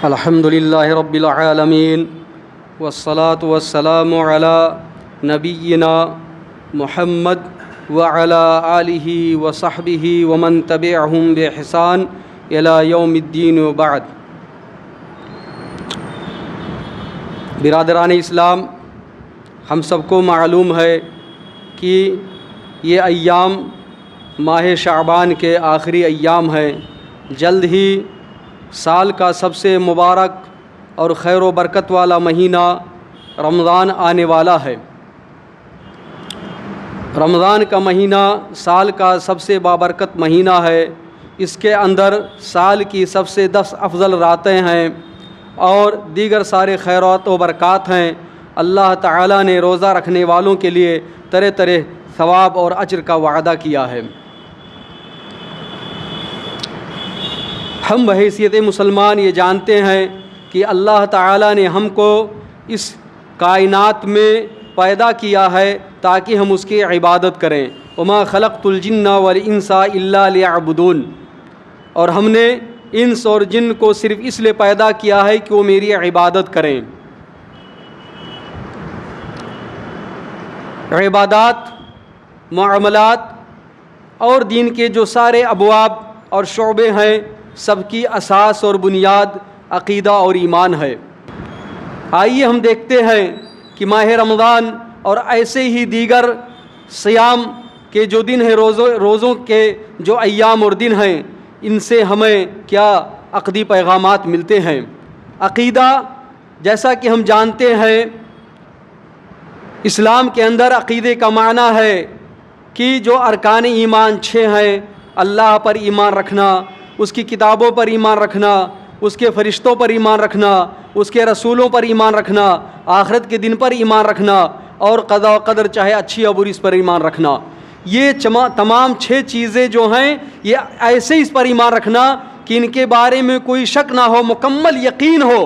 الحمد للہ رب العالمین والصلاة والسلام علی نبینا محمد وعلی آلہ وصحبہ ومن تبعہم بإحسان الی یوم الدین وبعد۔ برادران اسلام، ہم سب کو معلوم ہے کہ یہ ایام ماہ شعبان کے آخری ایام ہیں۔ جلد ہی سال کا سب سے مبارک اور خیر و برکت والا مہینہ رمضان آنے والا ہے۔ رمضان کا مہینہ سال کا سب سے بابرکت مہینہ ہے۔ اس کے اندر سال کی سب سے 10 افضل راتیں ہیں اور دیگر سارے خیرات و برکات ہیں۔ اللہ تعالیٰ نے روزہ رکھنے والوں کے لیے طرح طرح ثواب اور اجر کا وعدہ کیا ہے۔ ہم بحیثیت مسلمان یہ جانتے ہیں کہ اللہ تعالیٰ نے ہم کو اس کائنات میں پیدا کیا ہے تاکہ ہم اس کی عبادت کریں۔ وما خلقت الجن والانس الا لیعبدون، اور ہم نے انس اور جن کو صرف اس لیے پیدا کیا ہے کہ وہ میری عبادت کریں۔ عبادات، معاملات اور دین کے جو سارے ابواب اور شعبے ہیں، سب کی اساس اور بنیاد عقیدہ اور ایمان ہے۔ آئیے ہم دیکھتے ہیں کہ ماہ رمضان اور ایسے ہی دیگر صیام کے جو دن ہیں، روزوں کے جو ایام اور دن ہیں، ان سے ہمیں کیا عقدی پیغامات ملتے ہیں۔ عقیدہ، جیسا کہ ہم جانتے ہیں، اسلام کے اندر عقیدے کا معنی ہے کہ جو ارکان ایمان 6 ہیں: اللہ پر ایمان رکھنا، اس کی کتابوں پر ایمان رکھنا، اس کے فرشتوں پر ایمان رکھنا، اس کے رسولوں پر ایمان رکھنا، آخرت کے دن پر ایمان رکھنا، اور قضا و قدر چاہے اچھی یا بری اس پر ایمان رکھنا۔ یہ تمام 6 چیزیں جو ہیں، یہ ایسے اس پر ایمان رکھنا کہ ان کے بارے میں کوئی شک نہ ہو، مکمل یقین ہو،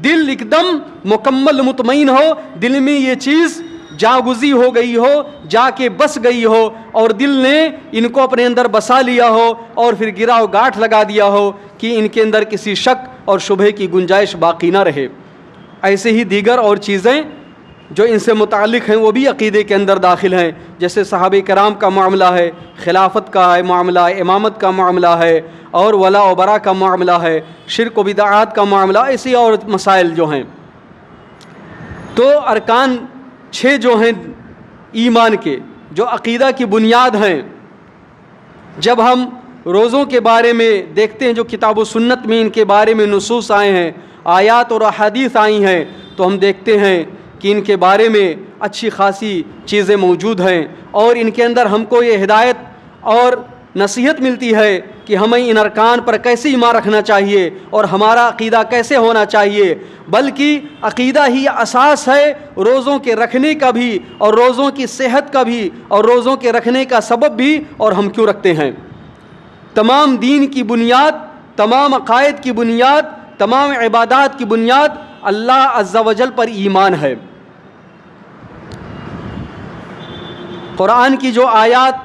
دل ایک دم مکمل مطمئن ہو، دل میں یہ چیز جاگزی ہو گئی ہو، جا کے بس گئی ہو، اور دل نے ان کو اپنے اندر بسا لیا ہو اور پھر گرا و گاٹھ لگا دیا ہو کہ ان کے اندر کسی شک اور شبہے کی گنجائش باقی نہ رہے۔ ایسے ہی دیگر اور چیزیں جو ان سے متعلق ہیں وہ بھی عقیدے کے اندر داخل ہیں، جیسے صحابہ کرام کا معاملہ ہے، خلافت کا ہے معاملہ، امامت کا معاملہ ہے، اور ولا و برا کا معاملہ ہے، شرک و بدعات کا معاملہ، ایسے اور مسائل جو ہیں۔ تو ارکان 6 جو ہیں ایمان کے، جو عقیدہ کی بنیاد ہیں، جب ہم روزوں کے بارے میں دیکھتے ہیں، جو کتاب و سنت میں ان کے بارے میں نصوص آئے ہیں، آیات اور احادیث آئی ہیں، تو ہم دیکھتے ہیں کہ ان کے بارے میں اچھی خاصی چیزیں موجود ہیں، اور ان کے اندر ہم کو یہ ہدایت اور نصیحت ملتی ہے کہ ہمیں ان ارکان پر کیسے ایمان رکھنا چاہیے اور ہمارا عقیدہ کیسے ہونا چاہیے۔ بلکہ عقیدہ ہی اساس ہے روزوں کے رکھنے کا بھی، اور روزوں کی صحت کا بھی، اور روزوں کے رکھنے کا سبب بھی، اور ہم کیوں رکھتے ہیں۔ تمام دین کی بنیاد، تمام عقائد کی بنیاد، تمام عبادات کی بنیاد اللہ عز و جل پر ایمان ہے۔ قرآن کی جو آیات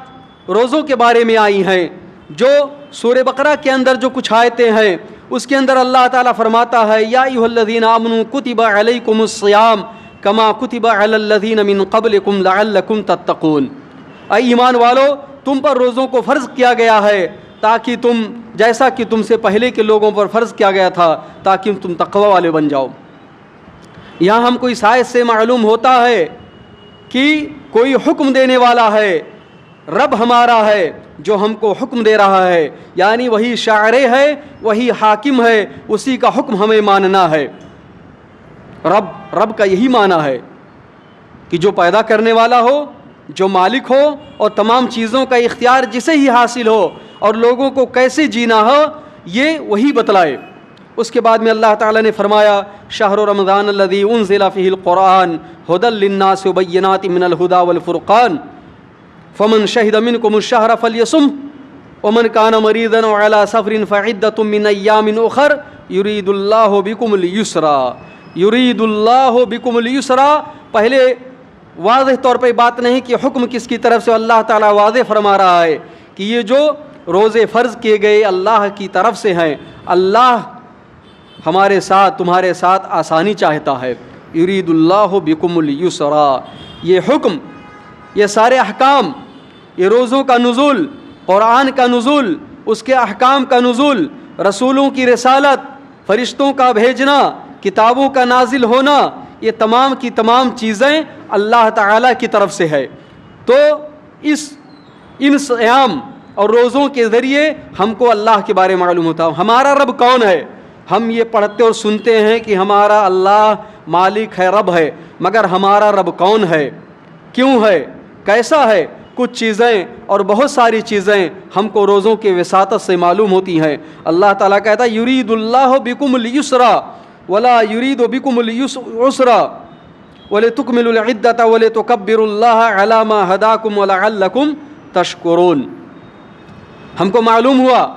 روزوں کے بارے میں آئی ہیں، جو سورہ بقرہ کے اندر جو کچھ آیتیں ہیں، اس کے اندر اللہ تعالیٰ فرماتا ہے: یا ایھا الذین آمنوا کتب علیکم الصیام کما کتب علی الذین من قبلکم لعلکم تتقون۔ اے ایمان والو، تم پر روزوں کو فرض کیا گیا ہے تاکہ تم، جیسا کہ تم سے پہلے کے لوگوں پر فرض کیا گیا تھا، تاکہ تم تقوی والے بن جاؤ۔ یہاں ہم کو اس آیت سے معلوم ہوتا ہے کہ کوئی حکم دینے والا ہے، رب ہمارا ہے جو ہم کو حکم دے رہا ہے، یعنی وہی شاعر ہے، وہی حاکم ہے، اسی کا حکم ہمیں ماننا ہے۔ رب کا یہی معنی ہے کہ جو پیدا کرنے والا ہو، جو مالک ہو، اور تمام چیزوں کا اختیار جسے ہی حاصل ہو، اور لوگوں کو کیسے جینا ہو، یہ وہی بتلائے۔ اس کے بعد میں اللہ تعالیٰ نے فرمایا: شہر رمضان الذی انزل فیہ القرآن ھدی للناس وبینات من الھدی والفرقان فمن شہد منکم الشہر فلیصم ومن کان مریضا علی سفر فعدۃ من ایام اخر یرید اللہ بکم الیسر۔ یرید اللہ بکم الیسر، پہلے واضح طور پہ بات نہیں کہ حکم کس کی طرف سے، اللہ تعالیٰ واضح فرما رہا ہے کہ یہ جو روزے فرض کیے گئے اللہ کی طرف سے ہیں۔ اللہ ہمارے ساتھ تمہارے ساتھ آسانی چاہتا ہے. یرید اللہ بکم الیسرا. یہ حکم، یہ سارے احکام، یہ روزوں کا نزول، قرآن کا نزول، اس کے احکام کا نزول، رسولوں کی رسالت، فرشتوں کا بھیجنا، کتابوں کا نازل ہونا، یہ تمام کی تمام چیزیں اللہ تعالیٰ کی طرف سے ہے. تو ان صیام اور روزوں کے ذریعے ہم کو اللہ کے بارے میں معلوم ہوتا ہے. ہمارا رب کون ہے؟ ہم یہ پڑھتے اور سنتے ہیں کہ ہمارا اللہ مالک ہے، رب ہے، مگر ہمارا رب کون ہے، کیوں ہے، کیسا ہے؟ کچھ چیزیں اور بہت ساری چیزیں ہم کو روزوں کے وساطت سے معلوم ہوتی ہیں. اللہ تعالیٰ کہتا ہے یرید اللہ بکم الیسرا ولا یرید بکم العسرا ولتکملوا العدۃ ولتکبروا اللہ علی ما ھداکم ولعلکم تشکرون. ہم کو معلوم ہوا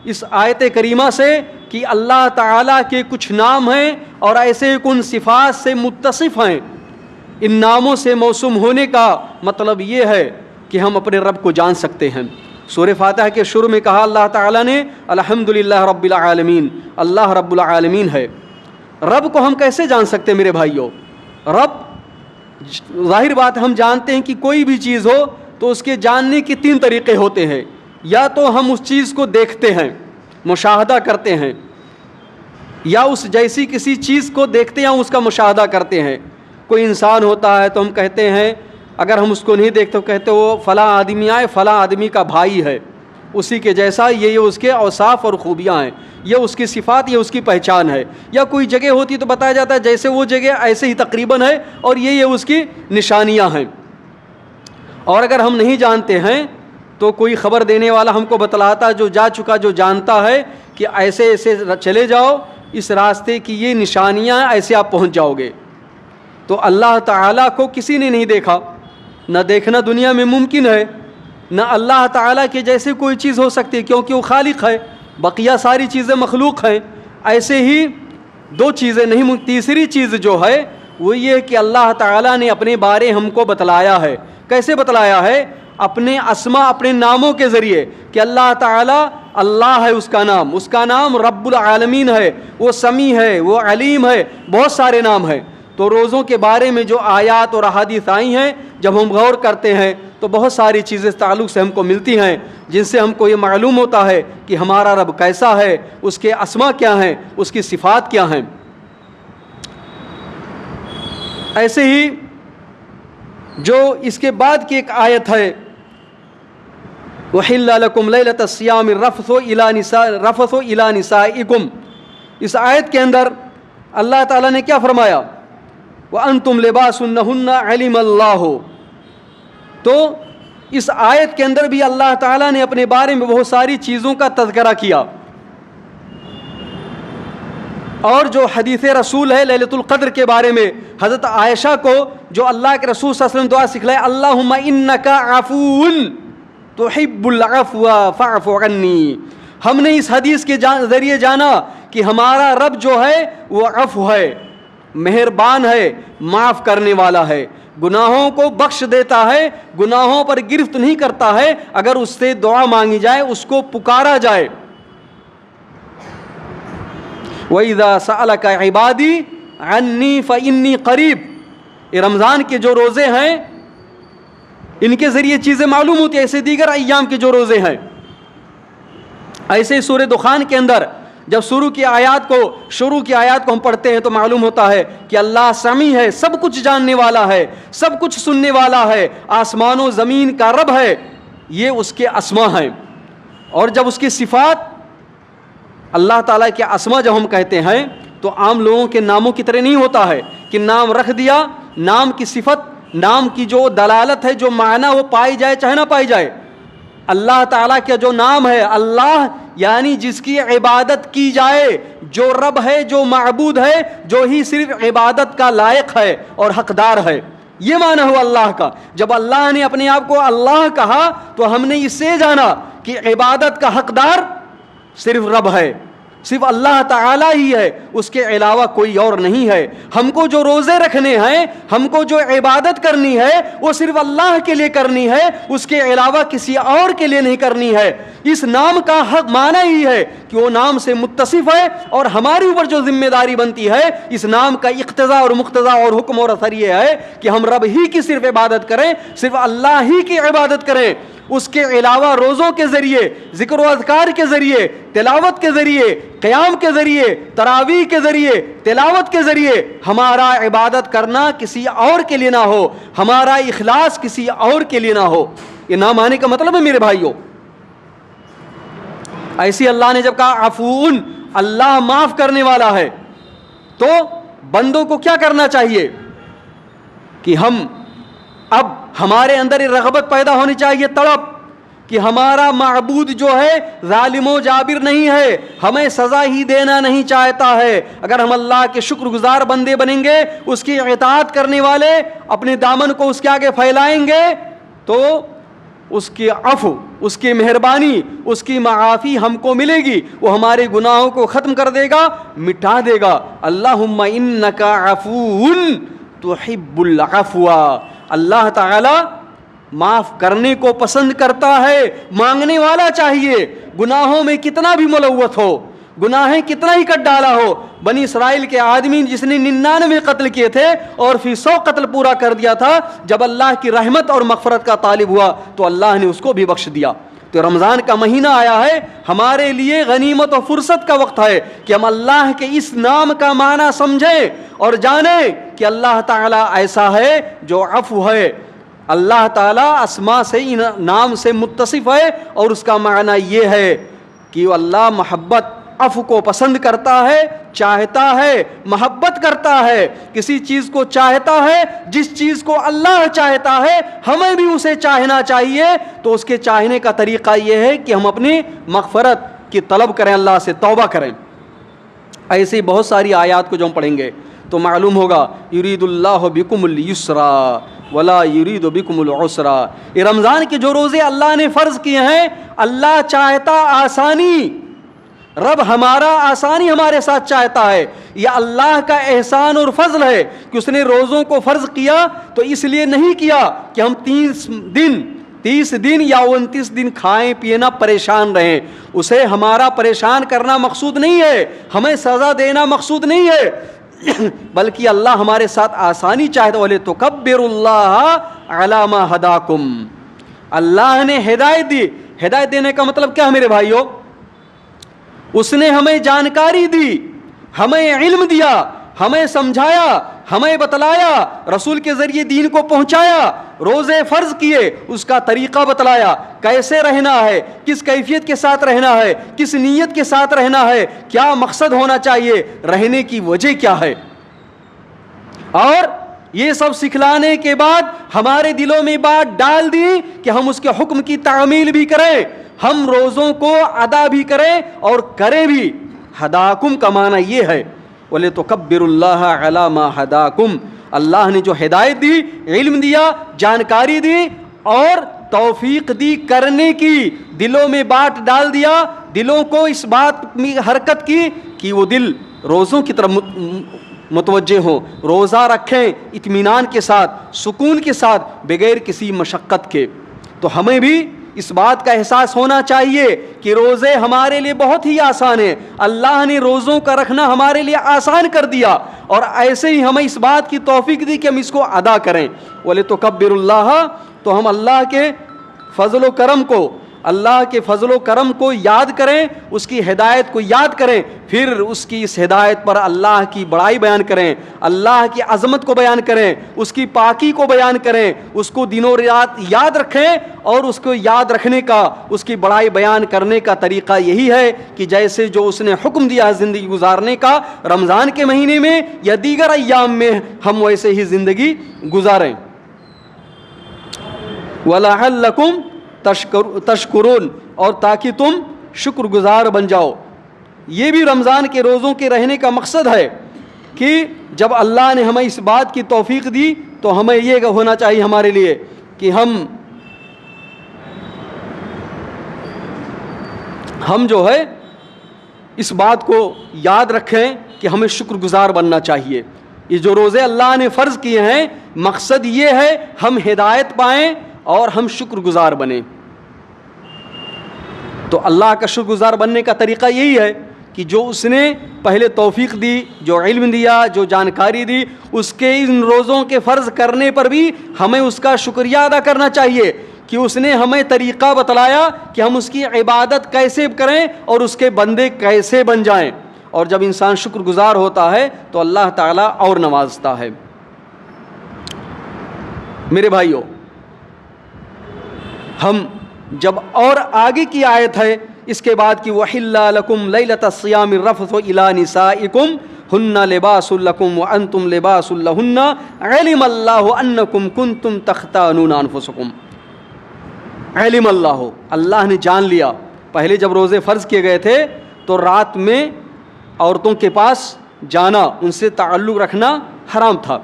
اس آیت کریمہ سے کہ اللہ تعالیٰ کے کچھ نام ہیں اور ایسے کن صفات سے متصف ہیں. ان ناموں سے موسوم ہونے کا مطلب یہ ہے کہ ہم اپنے رب کو جان سکتے ہیں. سورہ فاتحہ کے شروع میں کہا اللہ تعالیٰ نے الحمدللہ رب العالمین، اللہ رب العالمین ہے. رب کو ہم کیسے جان سکتے ہیں میرے بھائیوں؟ رب، ظاہر بات ہم جانتے ہیں کہ کوئی بھی چیز ہو تو اس کے جاننے کے 3 طریقے ہوتے ہیں. یا تو ہم اس چیز کو دیکھتے ہیں، مشاہدہ کرتے ہیں، یا اس جیسی کسی چیز کو دیکھتے ہیں اس کا مشاہدہ کرتے ہیں. کوئی انسان ہوتا ہے تو ہم کہتے ہیں، اگر ہم اس کو نہیں دیکھتے تو کہتے وہ فلاں آدمی آئے، فلاں آدمی کا بھائی ہے، اسی کے جیسا، یہ اس کے اوصاف اور خوبیاں ہیں، یہ اس کی صفات، یہ اس کی پہچان ہے. یا کوئی جگہ ہوتی تو بتایا جاتا ہے جیسے وہ جگہ ایسے ہی تقریباً ہے اور یہ اس کی نشانیاں ہیں. اور اگر ہم نہیں جانتے ہیں تو کوئی خبر دینے والا ہم کو بتلاتا، جو جا چکا، جو جانتا ہے کہ ایسے ایسے چلے جاؤ، اس راستے کی یہ نشانیاں، ایسے آپ پہنچ جاؤ گے. تو اللہ تعالیٰ کو کسی نے نہیں دیکھا، نہ دیکھنا دنیا میں ممکن ہے، نہ اللہ تعالیٰ کے جیسے کوئی چیز ہو سکتی ہے کیونکہ وہ خالق ہے، بقیہ ساری چیزیں مخلوق ہیں. ایسے ہی 2 چیزیں نہیں، تیسری چیز جو ہے وہ یہ کہ اللہ تعالیٰ نے اپنے بارے ہم کو بتلایا ہے. کیسے بتلایا ہے؟ اپنے اسما، اپنے ناموں کے ذریعے، کہ اللہ تعالیٰ اللہ ہے، اس کا نام رب العالمین ہے، وہ سمیع ہے، وہ علیم ہے، بہت سارے نام ہیں. تو روزوں کے بارے میں جو آیات اور احادیث آئی ہیں، جب ہم غور کرتے ہیں تو بہت ساری چیزیں اس تعلق سے ہم کو ملتی ہیں، جن سے ہم کو یہ معلوم ہوتا ہے کہ ہمارا رب کیسا ہے، اس کے اسما کیا ہیں، اس کی صفات کیا ہیں. ایسے ہی جو اس کے بعد کی ایک آیت ہے وَحِلَّ لَكُمْ لَيْلَةَ الصِّيَامِ الرَّفَثُ إِلَىٰ نِسَائِكُمْ. اس آیت کے اندر اللہ تعالیٰ نے کیا فرمایا؟ وَأَنْتُمْ لِبَاسٌ لَهُنَّ عَلِمَ اللَّهُ. تو اس آیت کے اندر بھی اللہ تعالیٰ نے اپنے بارے میں بہت ساری چیزوں کا تذکرہ کیا. اور جو حدیث رسول ہے لیلۃ القدر کے بارے میں، حضرت عائشہ کو جو اللہ کے رسول صلی اللہ علیہ وسلم دعا سکھلائے، اللہم انک عفو تحب العفو فاعف عنی. ہم نے اس حدیث کے ذریعے جانا کہ ہمارا رب جو ہے وہ عفو ہے، مہربان ہے، معاف کرنے والا ہے، گناہوں کو بخش دیتا ہے، گناہوں پر گرفت نہیں کرتا ہے اگر اس سے دعا مانگی جائے، اس کو پکارا جائے. وَإِذَا سَأَلَكَ عِبَادِي عَنِّي فَإِنِّي قَرِيب. یہ رمضان کے جو روزے ہیں ان کے ذریعے چیزیں معلوم ہوتی ہیں، ایسے دیگر ایام کے جو روزے ہیں. ایسے سورہ دخان کے اندر جب شروع کی آیات کو ہم پڑھتے ہیں تو معلوم ہوتا ہے کہ اللہ سمیع ہے، سب کچھ جاننے والا ہے، سب کچھ سننے والا ہے، آسمان و زمین کا رب ہے. یہ اس کے اسما ہیں. اور جب اس کی صفات، اللہ تعالیٰ کے اسما جب ہم کہتے ہیں تو عام لوگوں کے ناموں کی طرح نہیں ہوتا ہے کہ نام رکھ دیا، نام کی صفت، نام کی جو دلالت ہے، جو معنی وہ پائی جائے چاہے نہ پائی جائے. اللہ تعالیٰ کا جو نام ہے اللہ، یعنی جس کی عبادت کی جائے، جو رب ہے، جو معبود ہے، جو ہی صرف عبادت کا لائق ہے اور حقدار ہے. یہ معنی ہوا اللہ کا. جب اللہ نے اپنے آپ کو اللہ کہا تو ہم نے اس سے جانا کہ عبادت کا حقدار صرف رب ہے، صرف اللہ تعالیٰ ہی ہے، اس کے علاوہ کوئی اور نہیں ہے. ہم کو جو روزے رکھنے ہیں، ہم کو جو عبادت کرنی ہے، وہ صرف اللہ کے لیے کرنی ہے، اس کے علاوہ کسی اور کے لیے نہیں کرنی ہے. اس نام کا حق معنی ہی ہے کہ وہ نام سے متصف ہے، اور ہماری اوپر جو ذمہ داری بنتی ہے اس نام کا اقتضا اور مقتضا اور حکم اور اثر یہ ہے کہ ہم رب ہی کی صرف عبادت کریں، صرف اللہ ہی کی عبادت کریں، اس کے علاوہ روزوں کے ذریعے، ذکر و اذکار کے ذریعے، تلاوت کے ذریعے، قیام کے ذریعے، تراویح کے ذریعے، تلاوت کے ذریعے ہمارا عبادت کرنا کسی اور کے لیے نہ ہو، ہمارا اخلاص کسی اور کے لیے نہ ہو۔ یہ نام آنے کا مطلب ہے میرے بھائیوں، ایسی اللہ نے جب کہا عفون، اللہ معاف کرنے والا ہے، تو بندوں کو کیا کرنا چاہیے کہ ہم اب ہمارے اندر یہ رغبت پیدا ہونی چاہیے، طلب، کہ ہمارا معبود جو ہے ظالم و جابر نہیں ہے، ہمیں سزا ہی دینا نہیں چاہتا ہے۔ اگر ہم اللہ کے شکر گزار بندے بنیں گے، اس کی اطاعت کرنے والے، اپنے دامن کو اس کے آگے پھیلائیں گے، تو اس کے عفو، اس کی مہربانی، اس کی معافی ہم کو ملے گی، وہ ہمارے گناہوں کو ختم کر دے گا، مٹا دے گا۔ اللہم انک عفو تحب العفو، اللہ تعالی معاف کرنے کو پسند کرتا ہے، مانگنے والا چاہیے، گناہوں میں کتنا بھی ملوث ہو، گناہیں کتنا ہی کٹ ڈالا ہو۔ بنی اسرائیل کے آدمی جس نے 99 قتل کیے تھے اور پھر 100 قتل پورا کر دیا تھا، جب اللہ کی رحمت اور مغفرت کا طالب ہوا تو اللہ نے اس کو بھی بخش دیا۔ تو رمضان کا مہینہ آیا ہے، ہمارے لیے غنیمت و فرصت کا وقت ہے کہ ہم اللہ کے اس نام کا معنی سمجھیں اور جانیں کہ اللہ تعالیٰ ایسا ہے جو عفو ہے، اللہ تعالیٰ اسماء سے، نام سے متصف ہے، اور اس کا معنی یہ ہے کہ اللہ محبت، عفو کو پسند کرتا ہے، چاہتا ہے، محبت کرتا ہے، کسی چیز کو چاہتا ہے، جس چیز کو اللہ چاہتا ہے ہمیں بھی اسے چاہنا چاہیے۔ تو اس کے چاہنے کا طریقہ یہ ہے کہ ہم اپنی مغفرت کی طلب کریں، اللہ سے توبہ کریں۔ ایسی بہت ساری آیات کو جو ہم پڑھیں گے تو معلوم ہوگا، یرید اللہ بکم اليسرا ولا یرید بکم العسرا۔ یہ رمضان کے جو روزے اللہ نے فرض کیے ہیں، اللہ چاہتا آسانی، رب ہمارا آسانی ہمارے ساتھ چاہتا ہے۔ یہ اللہ کا احسان اور فضل ہے کہ اس نے روزوں کو فرض کیا تو اس لیے نہیں کیا کہ ہم 30 دن یا 29 دن کھائیں پینا پریشان رہیں، اسے ہمارا پریشان کرنا مقصود نہیں ہے، ہمیں سزا دینا مقصود نہیں ہے، بلکہ اللہ ہمارے ساتھ آسانی چاہتا ہے۔ وَلِتُكَبِّرُوا اللَّهَ عَلَى مَا هَدَاكُمْ، اللہ نے ہدایت دی۔ ہدایت دینے کا مطلب کیا ہے میرے بھائیو؟ اس نے ہمیں جانکاری دی، ہمیں علم دیا، ہمیں سمجھایا، ہمیں بتلایا، رسول کے ذریعے دین کو پہنچایا، روزے فرض کیے، اس کا طریقہ بتلایا، کیسے رہنا ہے، کس کیفیت کے ساتھ رہنا ہے، کس نیت کے ساتھ رہنا ہے، کیا مقصد ہونا چاہیے، رہنے کی وجہ کیا ہے۔ اور یہ سب سکھلانے کے بعد ہمارے دلوں میں بات ڈال دی کہ ہم اس کے حکم کی تعمیل بھی کریں، ہم روزوں کو ادا بھی کریں اور کریں بھی۔ ہداکم کا معنی یہ ہے، وَلِتُكَبِّرُوا اللَّهَ عَلَى مَا هَدَاكُمْ، اللہ نے جو ہدایت دی، علم دیا، جانکاری دی اور توفیق دی کرنے کی، دلوں میں بات ڈال دیا، دلوں کو اس بات میں حرکت کی کہ وہ دل روزوں کی طرف متوجہ ہوں، روزہ رکھیں اطمینان کے ساتھ، سکون کے ساتھ، بغیر کسی مشقت کے۔ تو ہمیں بھی اس بات کا احساس ہونا چاہیے کہ روزے ہمارے لیے بہت ہی آسان ہیں، اللہ نے روزوں کا رکھنا ہمارے لیے آسان کر دیا، اور ایسے ہی ہمیں اس بات کی توفیق دی کہ ہم اس کو ادا کریں۔ وَلِتُكَبِّرُوا اللَّهَ، تو ہم اللہ کے فضل و کرم کو، اللہ کے فضل و کرم کو یاد کریں، اس کی ہدایت کو یاد کریں، پھر اس کی اس ہدایت پر اللہ کی بڑائی بیان کریں، اللہ کی عظمت کو بیان کریں، اس کی پاکی کو بیان کریں، اس کو دن و رات یاد رکھیں، اور اس کو یاد رکھنے کا، اس کی بڑائی بیان کرنے کا طریقہ یہی ہے کہ جیسے جو اس نے حکم دیا ہے زندگی گزارنے کا رمضان کے مہینے میں یا دیگر ایام میں، ہم ویسے ہی زندگی گزاریں۔ وَلَعَلَّكُمْ تشکرون، اور تاکہ تم شکر گزار بن جاؤ۔ یہ بھی رمضان کے روزوں کے رہنے کا مقصد ہے کہ جب اللہ نے ہمیں اس بات کی توفیق دی تو ہمیں یہ ہونا چاہیے ہمارے لیے کہ ہم جو ہے اس بات کو یاد رکھیں کہ ہمیں شکر گزار بننا چاہیے۔ یہ جو روزے اللہ نے فرض کیے ہیں، مقصد یہ ہے ہم ہدایت پائیں اور ہم شکر گزار بنیں۔ تو اللہ کا شکر گزار بننے کا طریقہ یہی ہے کہ جو اس نے پہلے توفیق دی، جو علم دیا، جو جانکاری دی، اس کے ان روزوں کے فرض کرنے پر بھی ہمیں اس کا شکریہ ادا کرنا چاہیے کہ اس نے ہمیں طریقہ بتلایا کہ ہم اس کی عبادت کیسے کریں اور اس کے بندے کیسے بن جائیں. اور جب انسان شکر گزار ہوتا ہے تو اللہ تعالیٰ اور نوازتا ہے. میرے بھائیوں، ہم جب اور آگے کی آیت ہے اس کے بعد کہ وَحِلَّا لَكُمْ لَيْلَةَ الصِّيَامِ الرَّفْثُ إِلَىٰ نِسَائِكُمْ هُنَّ لِبَاسٌ لَكُمْ وَأَنْتُمْ لِبَاسٌ لَهُنَّ عَلِمَ اللَّهُ أَنَّكُمْ كُنْتُمْ تَخْتَانُونَ أَنفُسَكُمْ. علم اللہ نے جان لیا. پہلے جب روزے فرض کیے گئے تھے تو رات میں عورتوں کے پاس جانا، ان سے تعلق رکھنا حرام تھا.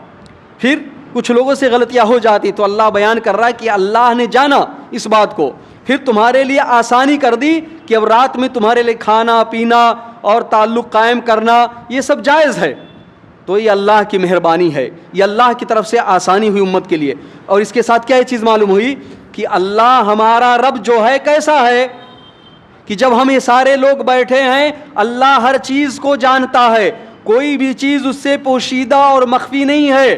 پھر کچھ لوگوں سے غلطیاں ہو جاتی تو اللہ بیان کر رہا ہے کہ اللہ نے جانا اس بات کو، پھر تمہارے لیے آسانی کر دی کہ اب رات میں تمہارے لیے کھانا پینا اور تعلق قائم کرنا یہ سب جائز ہے. تو یہ اللہ کی مہربانی ہے، یہ اللہ کی طرف سے آسانی ہوئی امت کے لیے. اور اس کے ساتھ کیا یہ چیز معلوم ہوئی کہ اللہ ہمارا رب جو ہے کیسا ہے کہ جب ہم یہ سارے لوگ بیٹھے ہیں اللہ ہر چیز کو جانتا ہے، کوئی بھی چیز اس سے پوشیدہ اور مخفی نہیں ہے.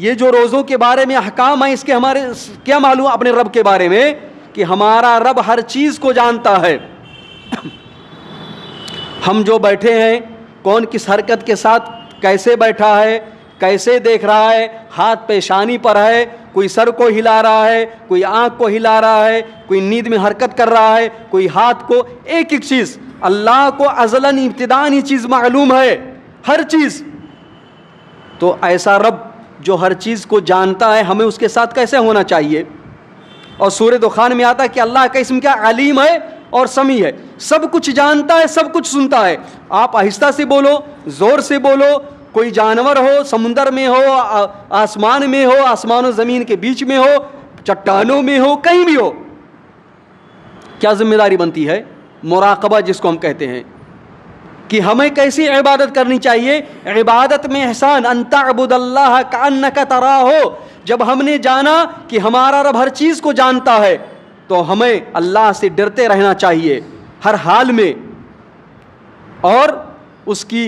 یہ جو روزوں کے بارے میں احکام ہیں اس کے ہمارے کیا معلوم اپنے رب کے بارے میں کہ ہمارا رب ہر چیز کو جانتا ہے. ہم جو بیٹھے ہیں کون کس حرکت کے ساتھ کیسے بیٹھا ہے، کیسے دیکھ رہا ہے، ہاتھ پیشانی پر ہے، کوئی سر کو ہلا رہا ہے، کوئی آنکھ کو ہلا رہا ہے، کوئی نیند میں حرکت کر رہا ہے، کوئی ہاتھ کو، ایک ایک چیز اللہ کو ازلاً ابتداً یہ چیز معلوم ہے، ہر چیز. تو ایسا رب جو ہر چیز کو جانتا ہے ہمیں اس کے ساتھ کیسے ہونا چاہیے. اور سورہ دخان میں آتا ہے کہ اللہ کا اسم کیا علیم ہے اور سمیع ہے، سب کچھ جانتا ہے، سب کچھ سنتا ہے. آپ آہستہ سے بولو، زور سے بولو، کوئی جانور ہو، سمندر میں ہو، آسمان میں ہو، آسمان و زمین کے بیچ میں ہو، چٹانوں میں ہو، کہیں بھی ہو، کیا ذمہ داری بنتی ہے؟ مراقبہ جس کو ہم کہتے ہیں کہ ہمیں کیسی عبادت کرنی چاہیے. عبادت میں احسان ان تعبد اللہ کأنک تراہ. جب ہم نے جانا کہ ہمارا رب ہر چیز کو جانتا ہے تو ہمیں اللہ سے ڈرتے رہنا چاہیے ہر حال میں، اور اس کی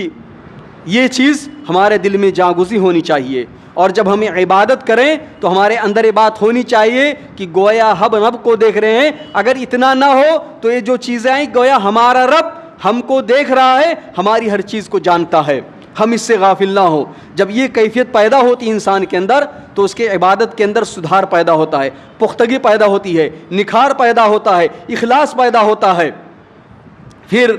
یہ چیز ہمارے دل میں جاگزی ہونی چاہیے. اور جب ہمیں عبادت کریں تو ہمارے اندر یہ بات ہونی چاہیے کہ گویا ہم رب کو دیکھ رہے ہیں. اگر اتنا نہ ہو تو یہ جو چیزیں ہیں گویا ہمارا رب ہم کو دیکھ رہا ہے، ہماری ہر چیز کو جانتا ہے، ہم اس سے غافل نہ ہو. جب یہ کیفیت پیدا ہوتی ہے انسان کے اندر تو اس کے عبادت کے اندر سدھار پیدا ہوتا ہے، پختگی پیدا ہوتی ہے، نکھار پیدا ہوتا ہے، اخلاص پیدا ہوتا ہے. پھر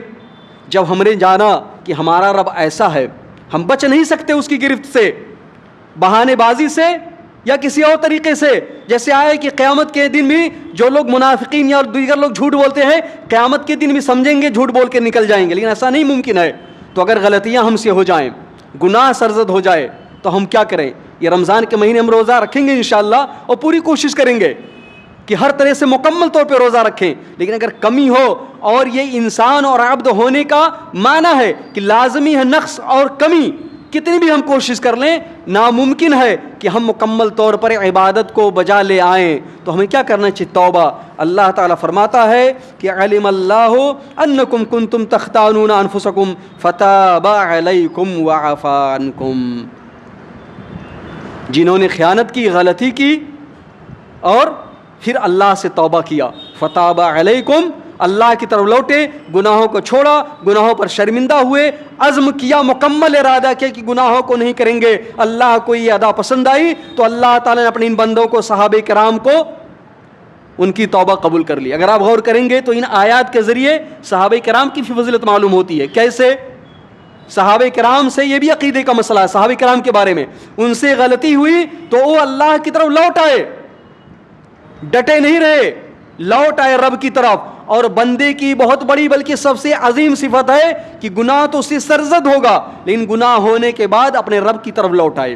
جب ہم نے جانا کہ ہمارا رب ایسا ہے، ہم بچ نہیں سکتے اس کی گرفت سے بہانے بازی سے یا کسی اور طریقے سے. جیسے آئے کہ قیامت کے دن بھی جو لوگ منافقین یا دیگر لوگ جھوٹ بولتے ہیں قیامت کے دن بھی سمجھیں گے جھوٹ بول کے نکل جائیں گے، لیکن ایسا نہیں ممکن ہے. تو اگر غلطیاں ہم سے ہو جائیں، گناہ سرزد ہو جائے تو ہم کیا کریں؟ یہ رمضان کے مہینے ہم روزہ رکھیں گے انشاءاللہ اور پوری کوشش کریں گے کہ ہر طرح سے مکمل طور پہ روزہ رکھیں. لیکن اگر کمی ہو، اور یہ انسان اور عبد ہونے کا معنی ہے کہ لازمی ہے نقص اور کمی، کتنی بھی ہم کوشش کر لیں ناممکن ہے کہ ہم مکمل طور پر عبادت کو بجا لے آئیں. تو ہمیں کیا کرنا چاہیے؟ توبہ. اللہ تعالیٰ فرماتا ہے کہ علم اللہ انکم کنتم تختانون انفسکم فتاب علیکم وعفا عنکم. جنہوں نے خیانت کی، غلطی کی اور پھر اللہ سے توبہ کیا، فتاب علیکم، اللہ کی طرف لوٹے، گناہوں کو چھوڑا، گناہوں پر شرمندہ ہوئے، عزم کیا، مکمل ارادہ کیا کہ گناہوں کو نہیں کریں گے. اللہ کو یہ ادا پسند آئی تو اللہ تعالیٰ نے اپنے ان بندوں کو، صحابہ کرام کو، ان کی توبہ قبول کر لی. اگر آپ غور کریں گے تو ان آیات کے ذریعے صحابہ کرام کی فضیلت معلوم ہوتی ہے. کیسے؟ صحابہ کرام سے یہ بھی عقیدے کا مسئلہ ہے صحابہ کرام کے بارے میں، ان سے غلطی ہوئی تو وہ اللہ کی طرف لوٹ آئے، ڈٹے نہیں رہے، لوٹ آئے رب کی طرف. اور بندے کی بہت بڑی بلکہ سب سے عظیم صفت ہے کہ گناہ تو اس سے سرزد ہوگا لیکن گناہ ہونے کے بعد اپنے رب کی طرف لوٹ آئے.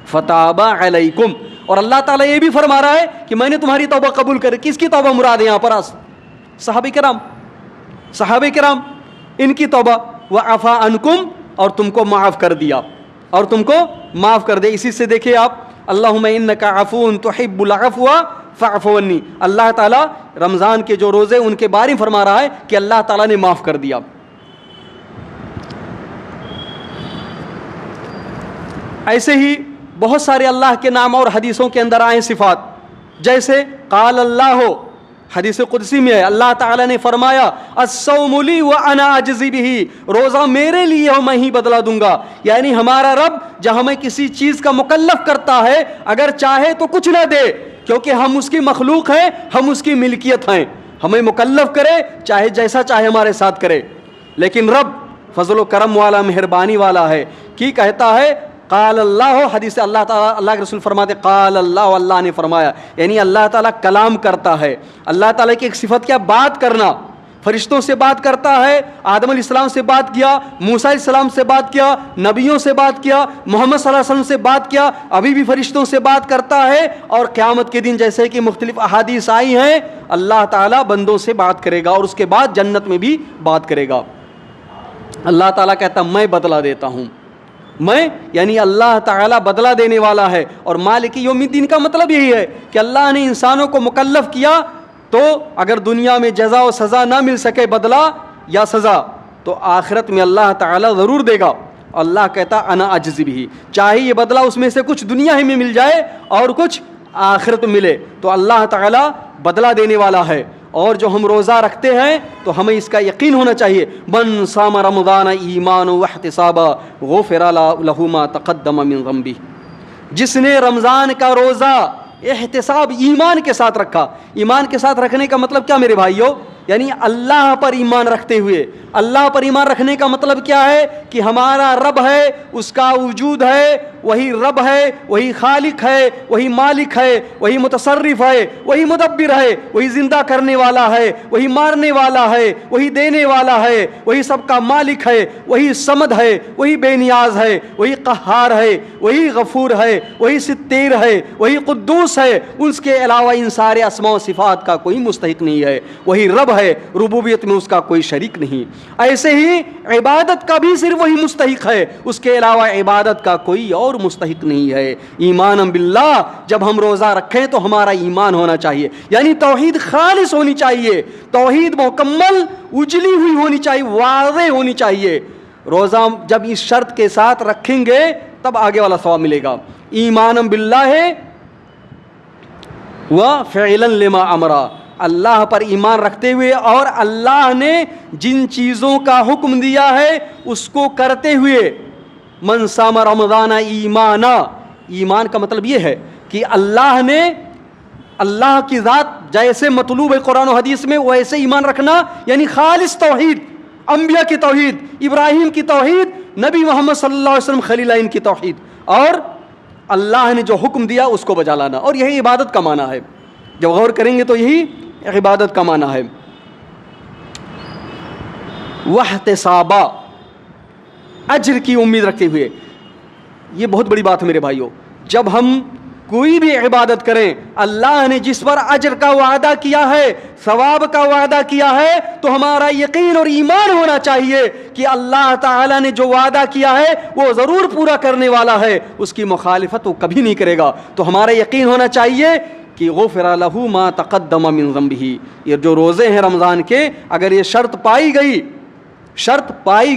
فتاب علیکم. اور اللہ تعالیٰ یہ بھی فرما رہا ہے کہ میں نے تمہاری توبہ قبول کر. کس کی توبہ مراد ہے یہاں پر؟ صحابہ کرام ان کی توبہ. وعفا عنکم، اور تم کو معاف کر دیا، اور تم کو معاف کر دے. اسی سے دیکھیں آپ، اللہم انک عفو تحب العفو فاعف عنی. اللہ تعالیٰ رمضان کے جو روزے ان کے بارے میں فرما رہا ہے کہ اللہ تعالیٰ نے معاف کر دیا. ایسے ہی بہت سارے اللہ کے نام اور حدیثوں کے اندر آئے صفات, جیسے قال اللہ, حدیث قدسی میں ہے اللہ تعالیٰ نے فرمایا الصوم لی وانا اجزی بہ, روزہ میرے لیے ہو میں ہی بدلہ دوں گا. یعنی ہمارا رب جب ہمیں کسی چیز کا مکلف کرتا ہے اگر چاہے تو کچھ نہ دے, کیونکہ ہم اس کی مخلوق ہیں, ہم اس کی ملکیت ہیں, ہمیں مکلف کرے چاہے جیسا چاہے ہمارے ساتھ کرے. لیکن رب فضل و کرم والا, مہربانی والا ہے. کی کہتا ہے قال اللہ, حدیث اللہ تعالیٰ, اللہ کے رسول فرماتے قال اللہ, اللہ نے فرمایا. یعنی اللہ تعالیٰ کلام کرتا ہے. اللہ تعالیٰ کی ایک صفت کیا, بات کرنا. فرشتوں سے بات کرتا ہے, آدم علیہ السلام سے بات کیا, موسیٰ علیہ السلام سے بات کیا, نبیوں سے بات کیا, محمد صلی اللہ علیہ وسلم سے بات کیا, ابھی بھی فرشتوں سے بات کرتا ہے. اور قیامت کے دن جیسے کہ مختلف احادیث آئی ہیں, اللہ تعالیٰ بندوں سے بات کرے گا اور اس کے بعد جنت میں بھی بات کرے گا. اللہ تعالیٰ کہتا میں بدلہ دیتا ہوں. میں یعنی اللہ تعالیٰ بدلہ دینے والا ہے. اور مالک یوم الدین کا مطلب یہی ہے کہ اللہ نے انسانوں کو مکلف کیا, تو اگر دنیا میں جزا و سزا نہ مل سکے, بدلہ یا سزا, تو آخرت میں اللہ تعالیٰ ضرور دے گا. اللہ کہتا انا اجزی بہ, چاہے یہ بدلہ اس میں سے کچھ دنیا ہی میں مل جائے اور کچھ آخرت ملے, تو اللہ تعالیٰ بدلہ دینے والا ہے. اور جو ہم روزہ رکھتے ہیں تو ہمیں اس کا یقین ہونا چاہیے, من صام رمضان ایمانا واحتسابا غفر لہ ما تقدم من ذنبہ, جس نے رمضان کا روزہ احتساب ایمان کے ساتھ رکھا. ایمان کے ساتھ رکھنے کا مطلب کیا میرے بھائیو, یعنی اللہ پر ایمان رکھتے ہوئے. اللہ پر ایمان رکھنے کا مطلب کیا ہے کہ ہمارا رب ہے, اس کا وجود ہے, وہی رب ہے, وہی خالق ہے, وہی مالک ہے, وہی متصرف ہے, وہی مدبر ہے, وہی زندہ کرنے والا ہے, وہی مارنے والا ہے, وہی دینے والا ہے, وہی سب کا مالک ہے, وہی صمد ہے, وہی بے نیاز ہے, وہی قہار ہے, وہی غفور ہے, وہی ستیر ہے, وہی قدوس ہے. اس کے علاوہ ان سارے اسماء و صفات کا کوئی مستحق نہیں ہے. وہی رب ہے, ربوبیت میں اس کا کوئی شریک نہیں. ایسے ہی عبادت کا بھی صرف وہی مستحق ہے, اس کے علاوہ عبادت کا کوئی اور مستحق نہیں ہے. ایمان باللہ, جب ہم روزہ رکھیں تو ہمارا ایمان ہونا چاہیے, یعنی توحید خالص ہونی چاہیے, توحید مکمل اجلی ہوئی ہونی چاہیے, واضح ہونی چاہیے. روزہ جب اس شرط کے ساتھ رکھیں گے تب آگے والا ثواب ملے گا. ایمان باللہ ہے وفعلا لما امرا, اللہ پر ایمان رکھتے ہوئے اور اللہ نے جن چیزوں کا حکم دیا ہے اس کو کرتے ہوئے. من صام رمضان ایمانا, ایمان کا مطلب یہ ہے کہ اللہ نے, اللہ کی ذات جیسے مطلوب ہے قرآن و حدیث میں ویسے ایمان رکھنا, یعنی خالص توحید, انبیاء کی توحید, ابراہیم کی توحید, نبی محمد صلی اللہ علیہ وسلم خلیل اللہ کی توحید, اور اللہ نے جو حکم دیا اس کو بجا لانا. اور یہی عبادت کا معنی ہے. جب غور کریں گے تو یہی عبادت کا معنی ہے. واحتسابا, اجر کی امید رکھتے ہوئے. یہ بہت بڑی بات ہے میرے بھائیوں. جب ہم کوئی بھی عبادت کریں, اللہ نے جس پر اجر کا وعدہ کیا ہے, ثواب کا وعدہ کیا ہے, تو ہمارا یقین اور ایمان ہونا چاہیے کہ اللہ تعالیٰ نے جو وعدہ کیا ہے وہ ضرور پورا کرنے والا ہے, اس کی مخالفت وہ کبھی نہیں کرے گا. تو ہمارا یقین ہونا چاہیے کہ غفر لہ ما تقدم من ذنبہ. یہ جو روزے ہیں رمضان کے, اگر یہ شرط پائی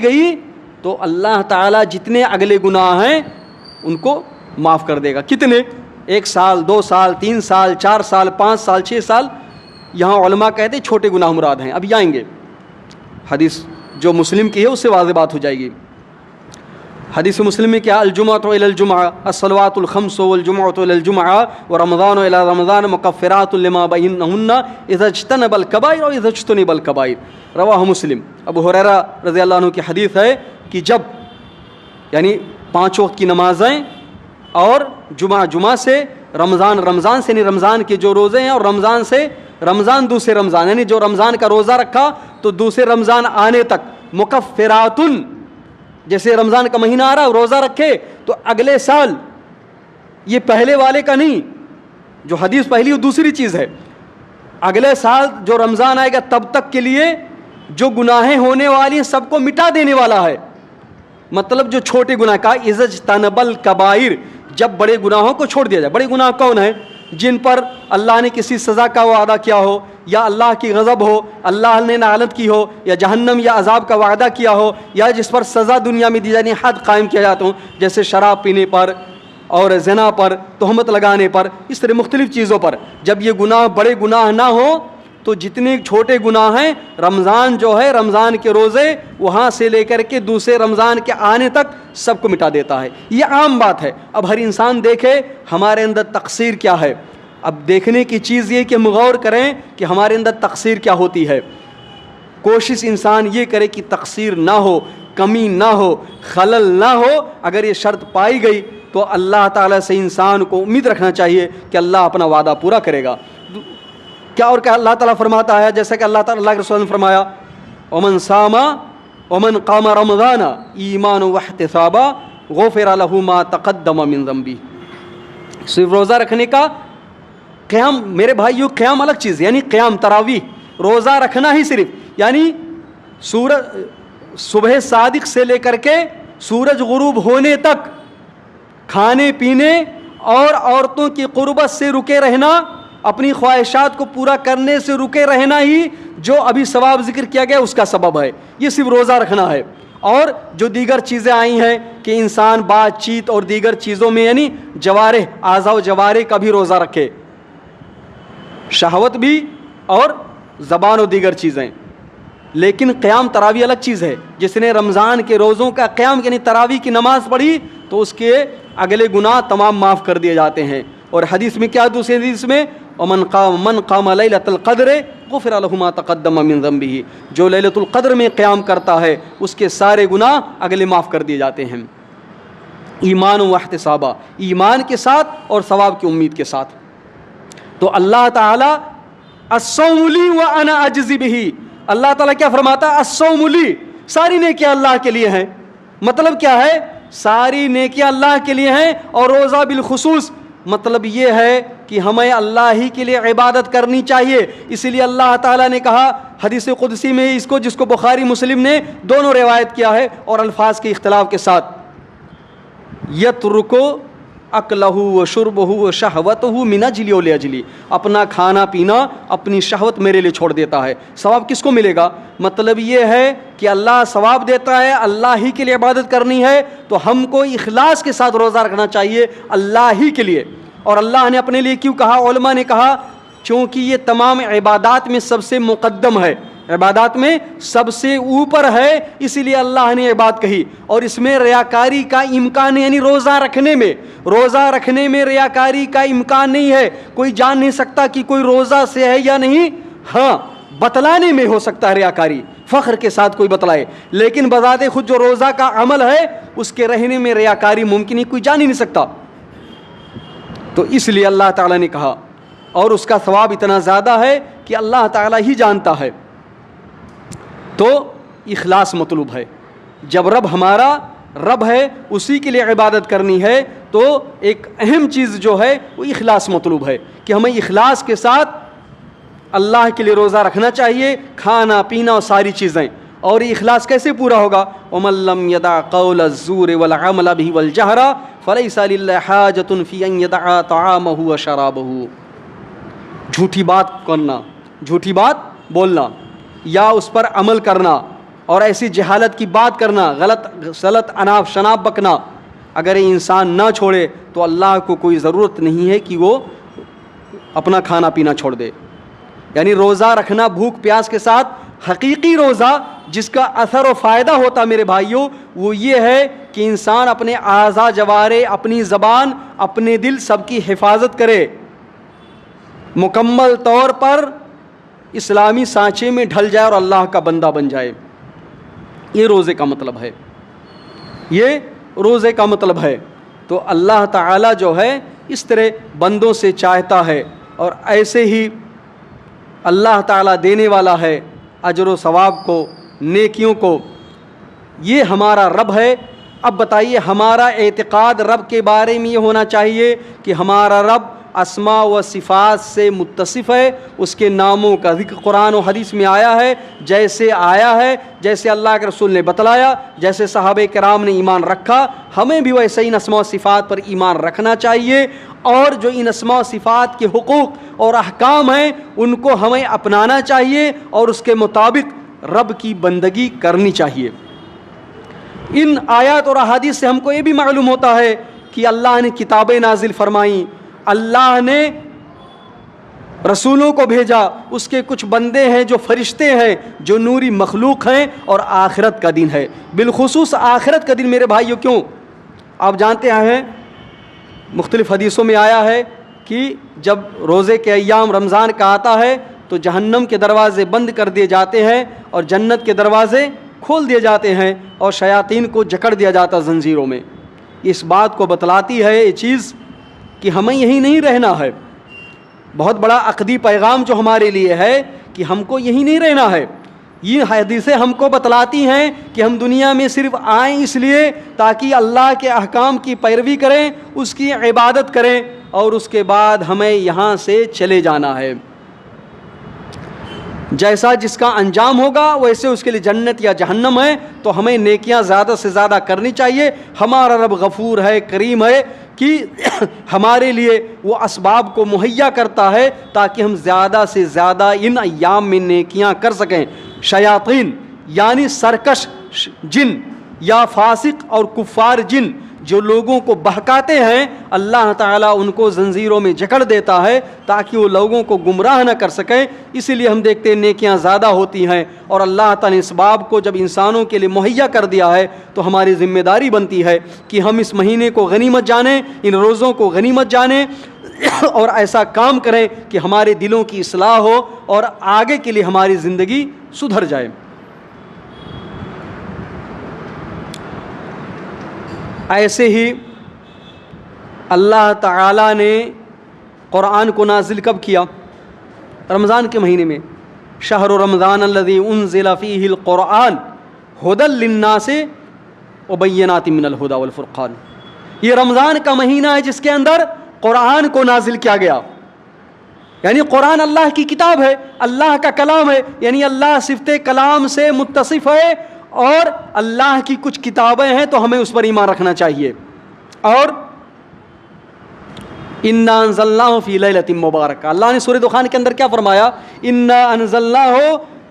گئی تو اللہ تعالیٰ جتنے اگلے گناہ ہیں ان کو معاف کر دے گا. کتنے؟ 1 سال, 2 سال, 3 سال, 4 سال, 5 سال, 6 سال. یہاں علماء کہتے ہیں چھوٹے گناہ مراد ہیں. ابھی آئیں گے, حدیث جو مسلم کی ہے اس سے واضح بات ہو جائے گی. حدیث مسلم میں کیا, الجمعۃ الی الجمعہ, الصلوات الخمس والجمعۃ الی الجمعہ ورمضان الی رمضان مکفرات لما بینہن اذا اجتنب الکبائر اور اذا اجتنب الکبائر. رواہ مسلم. ابو ہریرہ رضی اللہ عنہ کی حدیث ہے کہ جب یعنی 5 وقت کی نمازیں اور جمعہ سے, رمضان سے نہیں, رمضان کے جو روزے ہیں, اور رمضان سے دوسرے رمضان, یعنی جو رمضان کا روزہ رکھا تو دوسرے رمضان آنے تک مکفراتن, جیسے رمضان کا مہینہ آ رہا روزہ رکھے تو اگلے سال, یہ پہلے والے کا نہیں, جو حدیث پہلی وہ دوسری چیز ہے, اگلے سال جو رمضان آئے گا تب تک کے لیے جو گناہیں ہونے والی ہیں سب کو مٹا دینے والا ہے. مطلب جو چھوٹے گناہ کا اذا اجتنب الکبائر, جب بڑے گناہوں کو چھوڑ دیا جائے. بڑے گناہ کون ہیں؟ جن پر اللہ نے کسی سزا کا وعدہ کیا ہو یا اللہ کی غضب ہو, اللہ نے لعنت کی ہو یا جہنم یا عذاب کا وعدہ کیا ہو, یا جس پر سزا دنیا میں دی جاتی حد قائم کیا جاتا ہوں, جیسے شراب پینے پر اور زنا پر, تہمت لگانے پر, اس طرح مختلف چیزوں پر. جب یہ گناہ بڑے گناہ نہ ہوں تو جتنے چھوٹے گناہ ہیں, رمضان جو ہے, رمضان کے روزے وہاں سے لے کر کے دوسرے رمضان کے آنے تک سب کو مٹا دیتا ہے. یہ عام بات ہے. اب ہر انسان دیکھے ہمارے اندر تقصیر کیا ہے. اب دیکھنے کی چیز یہ کہ ہم غور کریں کہ ہمارے اندر تقصیر کیا ہوتی ہے. کوشش انسان یہ کرے کہ تقصیر نہ ہو, کمی نہ ہو, خلل نہ ہو. اگر یہ شرط پائی گئی تو اللہ تعالیٰ سے انسان کو امید رکھنا چاہیے کہ اللہ اپنا وعدہ پورا کرے گا. کیا اور کیا اللہ تعالیٰ فرماتا ہے, جیسا کہ اللہ تعالیٰ کے رسول نے فرمایا, ومن صام ومن قام رمضان ایمانا واحتسابا غفر له ما تقدم من ذنبه. صرف روزہ رکھنے کا قیام, میرے بھائیو قیام الگ چیز ہے, یعنی قیام تراویح, روزہ رکھنا ہی صرف, یعنی صبح صادق سے لے کر کے سورج غروب ہونے تک کھانے پینے اور عورتوں کی قربت سے رکے رہنا, اپنی خواہشات کو پورا کرنے سے رکے رہنا ہی جو ابھی ثواب ذکر کیا گیا اس کا سبب ہے. یہ صرف روزہ رکھنا ہے. اور جو دیگر چیزیں آئی ہیں کہ انسان بات چیت اور دیگر چیزوں میں یعنی جوارح, اعضاء و جوارح کا بھی روزہ رکھے, شہوت بھی اور زبان و دیگر چیزیں. لیکن قیام تراویح الگ چیز ہے. جس نے رمضان کے روزوں کا قیام یعنی تراویح کی نماز پڑھی تو اس کے اگلے گناہ تمام معاف کر دیے جاتے ہیں. اور حدیث میں کیا, دوسری حدیث میں ومن قام لیلۃ القدر غفر له ما تقدم من ذنبه, جو لیلۃ القدر میں قیام کرتا ہے اس کے سارے گناہ اگلے معاف کر دیے جاتے ہیں. ایمان و احتسابا, ایمان کے ساتھ اور ثواب کی امید کے ساتھ. تو اللہ تعالی الصوم لی وانا اجزی بہ, اللہ تعالیٰ کیا فرماتا ہے, الصوم لی, ساری نیکیاں اللہ کے لیے ہیں. مطلب کیا ہے, ساری نیکیاں اللہ کے لیے ہیں, اور روزہ بالخصوص مطلب یہ ہے کہ ہمیں اللہ ہی کے لیے عبادت کرنی چاہیے. اسی لیے اللہ تعالیٰ نے کہا حدیث قدسی میں اس کو, جس کو بخاری مسلم نے دونوں روایت کیا ہے اور الفاظ کے اختلاف کے ساتھ, یترکو اکلہ و شربہ و شہوتہ من اجلی و لاجلی, اپنا کھانا پینا اپنی شہوت میرے لیے چھوڑ دیتا ہے. ثواب کس کو ملے گا؟ مطلب یہ ہے کہ اللہ ثواب دیتا ہے, اللہ ہی کے لیے عبادت کرنی ہے تو ہم کو اخلاص کے ساتھ روزہ رکھنا چاہیے اللہ ہی کے لیے. اور اللہ نے اپنے لیے کیوں کہا؟ علماء نے کہا چونکہ یہ تمام عبادات میں سب سے مقدم ہے, عبادات میں سب سے اوپر ہے, اسی لیے اللہ نے یہ بات کہی. اور اس میں ریاکاری کا امکان, یعنی روزہ رکھنے میں ریاکاری کا امکان نہیں ہے. کوئی جان نہیں سکتا کہ کوئی روزہ سے ہے یا نہیں. ہاں بتلانے میں ہو سکتا ہے ریاکاری, فخر کے ساتھ کوئی بتلائے, لیکن بذات خود جو روزہ کا عمل ہے اس کے رہنے میں ریاکاری ممکن ہی, کوئی جان ہی نہیں سکتا. تو اس لیے اللہ تعالیٰ نے کہا, اور اس کا ثواب اتنا زیادہ ہے کہ اللہ تعالیٰ ہی جانتا ہے. تو اخلاص مطلوب ہے. جب رب ہمارا رب ہے, اسی کے لیے عبادت کرنی ہے, تو ایک اہم چیز جو ہے وہ اخلاص مطلوب ہے کہ ہمیں اخلاص کے ساتھ اللہ کے لیے روزہ رکھنا چاہیے, کھانا پینا اور ساری چیزیں. اور یہ اخلاص کیسے پورا ہوگا؟ وَمَن لَّمْ يَدَعْ قَوْلَ الزُّورِ وَالْعَمَلَ بِهِ وَالْجَهْرَ فَلَيْسَ لِلَّهِ حَاجَةٌ فِي أَن يَدَعَ طَعَامَهُ وَشَرَابَهُ. جھوٹی بات کرنا, جھوٹی بات بولنا یا اس پر عمل کرنا, اور ایسی جہالت کی بات کرنا, غلط اناف شناف بکنا, اگر یہ انسان نہ چھوڑے تو اللہ کو کوئی ضرورت نہیں ہے کہ وہ اپنا کھانا پینا چھوڑ دے. یعنی روزہ رکھنا بھوک پیاس کے ساتھ, حقیقی روزہ جس کا اثر و فائدہ ہوتا میرے بھائیوں وہ یہ ہے کہ انسان اپنے اعضاء جوارح, اپنی زبان, اپنے دل سب کی حفاظت کرے, مکمل طور پر اسلامی سانچے میں ڈھل جائے اور اللہ کا بندہ بن جائے. یہ روزے کا مطلب ہے, یہ روزے کا مطلب ہے. تو اللہ تعالیٰ جو ہے اس طرح بندوں سے چاہتا ہے, اور ایسے ہی اللہ تعالیٰ دینے والا ہے اجر و ثواب کو, نیکیوں کو. یہ ہمارا رب ہے. اب بتائیے ہمارا اعتقاد رب کے بارے میں یہ ہونا چاہیے کہ ہمارا رب اسماء و صفات سے متصف ہے, اس کے ناموں کا ذکر قرآن و حدیث میں آیا ہے, جیسے آیا ہے, جیسے اللہ کے رسول نے بتلایا, جیسے صحابہ کرام نے ایمان رکھا, ہمیں بھی ویسے ہی اسماء و صفات پر ایمان رکھنا چاہیے. اور جو ان اسماء و صفات کے حقوق اور احکام ہیں ان کو ہمیں اپنانا چاہیے اور اس کے مطابق رب کی بندگی کرنی چاہیے۔ ان آیات اور احادیث سے ہم کو یہ بھی معلوم ہوتا ہے کہ اللہ نے کتابیں نازل فرمائیں، اللہ نے رسولوں کو بھیجا، اس کے کچھ بندے ہیں جو فرشتے ہیں جو نوری مخلوق ہیں، اور آخرت کا دن ہے، بالخصوص آخرت کا دن میرے بھائیوں۔ کیوں؟ آپ جانتے ہیں مختلف حدیثوں میں آیا ہے کہ جب روزے کے ایام رمضان کا آتا ہے تو جہنم کے دروازے بند کر دیے جاتے ہیں اور جنت کے دروازے کھول دیے جاتے ہیں اور شیاطین کو جکڑ دیا جاتا زنجیروں میں۔ اس بات کو بتلاتی ہے یہ چیز کہ ہمیں یہی نہیں رہنا ہے۔ بہت بڑا عقدی پیغام جو ہمارے لیے ہے کہ ہم کو یہی نہیں رہنا ہے۔ یہ حدیثیں ہم کو بتلاتی ہیں کہ ہم دنیا میں صرف آئیں اس لیے تاکہ اللہ کے احکام کی پیروی کریں، اس کی عبادت کریں، اور اس کے بعد ہمیں یہاں سے چلے جانا ہے۔ جیسا جس کا انجام ہوگا ویسے اس کے لیے جنت یا جہنم ہے، تو ہمیں نیکیاں زیادہ سے زیادہ کرنی چاہیے۔ ہمارا رب غفور ہے، کریم ہے کہ ہمارے لیے وہ اسباب کو مہیا کرتا ہے تاکہ ہم زیادہ سے زیادہ ان ایام میں نیکیاں کر سکیں۔ شیاطین یعنی سرکش جن یا فاسق اور کفار جن جو لوگوں کو بہکاتے ہیں، اللہ تعالیٰ ان کو زنجیروں میں جکڑ دیتا ہے تاکہ وہ لوگوں کو گمراہ نہ کر سکیں۔ اسی لیے ہم دیکھتے ہیں نیکیاں زیادہ ہوتی ہیں، اور اللہ تعالیٰ نے اس باب کو جب انسانوں کے لیے مہیا کر دیا ہے تو ہماری ذمہ داری بنتی ہے کہ ہم اس مہینے کو غنیمت جانیں، ان روزوں کو غنیمت جانیں، اور ایسا کام کریں کہ ہمارے دلوں کی اصلاح ہو اور آگے کے لیے ہماری زندگی سدھر جائے۔ ایسے ہی اللہ تعالیٰ نے قرآن کو نازل کب کیا؟ رمضان کے مہینے میں۔ شہر رمضان الذی انزل فیہ القرآن ھدی للناس وبینات من الھدی والفرقان۔ یہ رمضان کا مہینہ ہے جس کے اندر قرآن کو نازل کیا گیا، یعنی قرآن اللہ کی کتاب ہے، اللہ کا کلام ہے، یعنی اللہ صفت کلام سے متصف ہے، اور اللہ کی کچھ کتابیں ہیں تو ہمیں اس پر ایمان رکھنا چاہیے۔ اور انا انزلناہ فی لیلۃ مبارکہ، اللہ نے سورہ دخان کے اندر کیا فرمایا؟ انا انزلناہ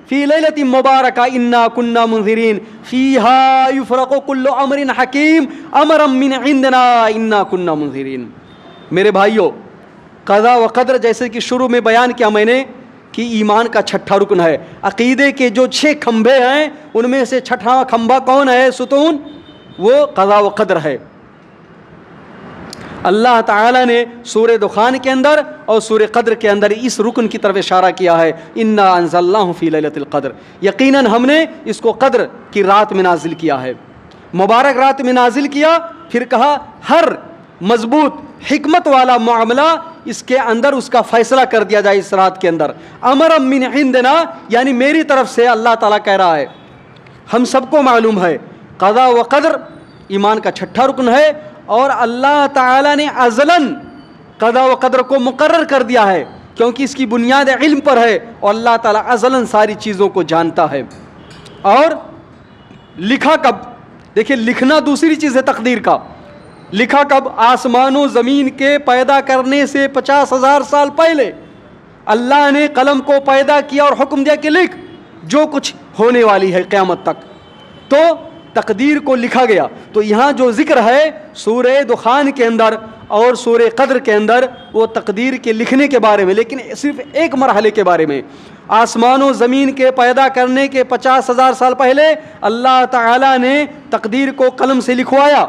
فی لیلۃ مبارکہ انا کنا منذرین فیہا یفرق کل امر حکیم امرا من عندنا انا کنا منذرین۔ میرے بھائیوں، قضا و قدر جیسے کہ شروع میں بیان کیا میں نے کہ ایمان کا چھٹا رکن ہے، عقیدے کے جو 6 کھمبے ہیں ان میں سے چھٹا کھمبا کون ہے؟ ستون، وہ قضا و قدر ہے۔ اللہ تعالیٰ نے سورہ دخان کے اندر اور سورہ قدر کے اندر اس رکن کی طرف اشارہ کیا ہے، انا انزلناہ فی لیلۃ القدر، یقیناً ہم نے اس کو قدر کی رات میں نازل کیا ہے، مبارک رات میں نازل کیا۔ پھر کہا ہر مضبوط حکمت والا معاملہ اس کے اندر اس کا فیصلہ کر دیا جائے اس رات کے اندر۔ امرا من عندنا، یعنی میری طرف سے اللہ تعالیٰ کہہ رہا ہے۔ ہم سب کو معلوم ہے قضا و قدر ایمان کا چھٹا رکن ہے، اور اللہ تعالیٰ نے ازلاً قضا و قدر کو مقرر کر دیا ہے کیونکہ اس کی بنیاد علم پر ہے، اور اللہ تعالیٰ ازلاً ساری چیزوں کو جانتا ہے۔ اور لکھا کب؟ دیکھیں، لکھنا دوسری چیز ہے تقدیر کا۔ لکھا کب؟ آسمان و زمین کے پیدا کرنے سے 50,000 سال پہلے اللہ نے قلم کو پیدا کیا اور حکم دیا کہ لکھ جو کچھ ہونے والی ہے قیامت تک، تو تقدیر کو لکھا گیا۔ تو یہاں جو ذکر ہے سورہ دخان کے اندر اور سورہ قدر کے اندر وہ تقدیر کے لکھنے کے بارے میں، لیکن صرف ایک مرحلے کے بارے میں۔ آسمان و زمین کے پیدا کرنے کے 50,000 سال پہلے اللہ تعالیٰ نے تقدیر کو قلم سے لکھوایا۔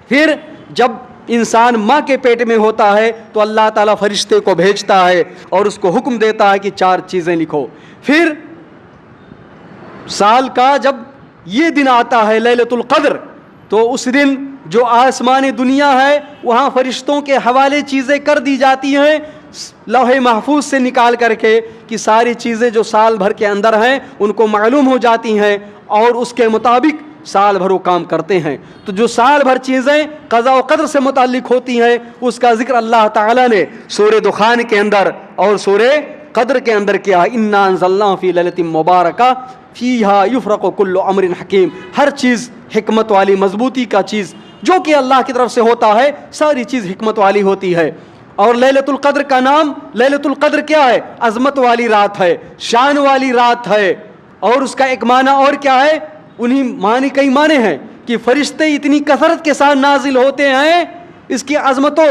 پھر جب انسان ماں کے پیٹ میں ہوتا ہے تو اللہ تعالیٰ فرشتے کو بھیجتا ہے اور اس کو حکم دیتا ہے کہ 4 چیزیں لکھو۔ پھر سال کا جب یہ دن آتا ہے لیلۃ القدر، تو اس دن جو آسمان دنیا ہے وہاں فرشتوں کے حوالے چیزیں کر دی جاتی ہیں لوح محفوظ سے نکال کر کے، کہ ساری چیزیں جو سال بھر کے اندر ہیں ان کو معلوم ہو جاتی ہیں، اور اس کے مطابق سال بھر وہ کام کرتے ہیں۔ تو جو سال بھر چیزیں قضاء و قدر سے متعلق ہوتی ہیں اس کا ذکر اللہ تعالیٰ نے سورہ دخان کے اندر اور سورہ قدر کے اندر کیا۔ انا انزلناہ فی لیلۃ مبارکہ فیہا یفرق کل امر حکیم، ہر چیز حکمت والی مضبوطی کا چیز جو کہ اللہ کی طرف سے ہوتا ہے ساری چیز حکمت والی ہوتی ہے. اور لیلۃ القدر کا نام، لیلۃ القدر کیا ہے؟ عظمت والی رات ہے، شان والی رات ہے. اور اس کا ایک معنی اور کیا ہے؟ انہی معنی کئی معنی ہیں کہ فرشتے اتنی کثرت کے ساتھ نازل ہوتے ہیں، اس کی عظمتوں.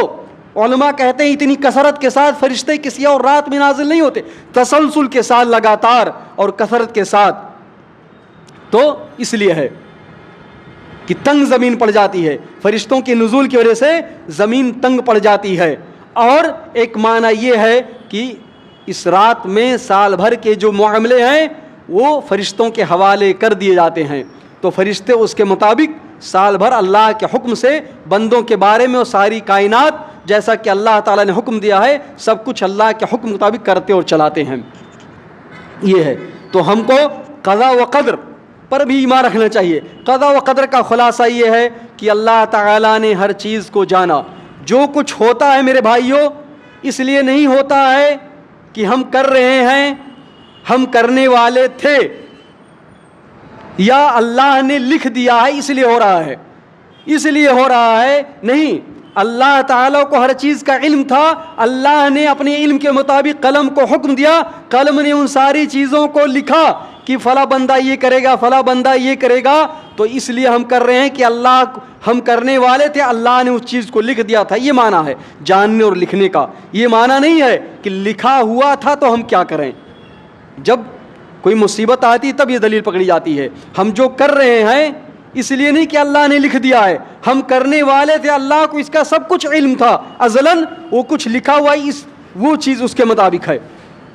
علماء کہتے ہیں اتنی کثرت کے ساتھ فرشتے کسی اور رات میں نازل نہیں ہوتے، تسلسل کے ساتھ، لگاتار اور کثرت کے ساتھ. تو اس لیے ہے کہ تنگ زمین پڑ جاتی ہے، فرشتوں کے نزول کی وجہ سے زمین تنگ پڑ جاتی ہے. اور ایک معنی یہ ہے کہ اس رات میں سال بھر کے جو معاملے ہیں وہ فرشتوں کے حوالے کر دیے جاتے ہیں. تو فرشتے اس کے مطابق سال بھر اللہ کے حکم سے بندوں کے بارے میں اور ساری کائنات جیسا کہ اللہ تعالیٰ نے حکم دیا ہے سب کچھ اللہ کے حکم مطابق کرتے اور چلاتے ہیں. یہ ہے. تو ہم کو قضا و قدر پر بھی ایمان رکھنا چاہیے. قضا و قدر کا خلاصہ یہ ہے کہ اللہ تعالیٰ نے ہر چیز کو جانا. جو کچھ ہوتا ہے میرے بھائیوں اس لیے نہیں ہوتا ہے کہ ہم کر رہے ہیں، ہم کرنے والے تھے، یا اللہ نے لکھ دیا ہے اس لیے ہو رہا ہے، اس لیے ہو رہا ہے. نہیں، اللہ تعالیٰ کو ہر چیز کا علم تھا. اللہ نے اپنے علم کے مطابق قلم کو حکم دیا، قلم نے ان ساری چیزوں کو لکھا کہ فلاں بندہ یہ کرے گا، فلاں بندہ یہ کرے گا. تو اس لیے ہم کر رہے ہیں کہ اللہ ہم کرنے والے تھے، اللہ نے اس چیز کو لکھ دیا تھا. یہ معنی ہے جاننے اور لکھنے کا. یہ معنی نہیں ہے کہ لکھا ہوا تھا تو ہم کیا کریں. جب کوئی مصیبت آتی تب یہ دلیل پکڑی جاتی ہے. ہم جو کر رہے ہیں اس لیے نہیں کہ اللہ نے لکھ دیا ہے، ہم کرنے والے تھے، اللہ کو اس کا سب کچھ علم تھا ازلاً. وہ کچھ لکھا ہوا وہ چیز اس کے مطابق ہے.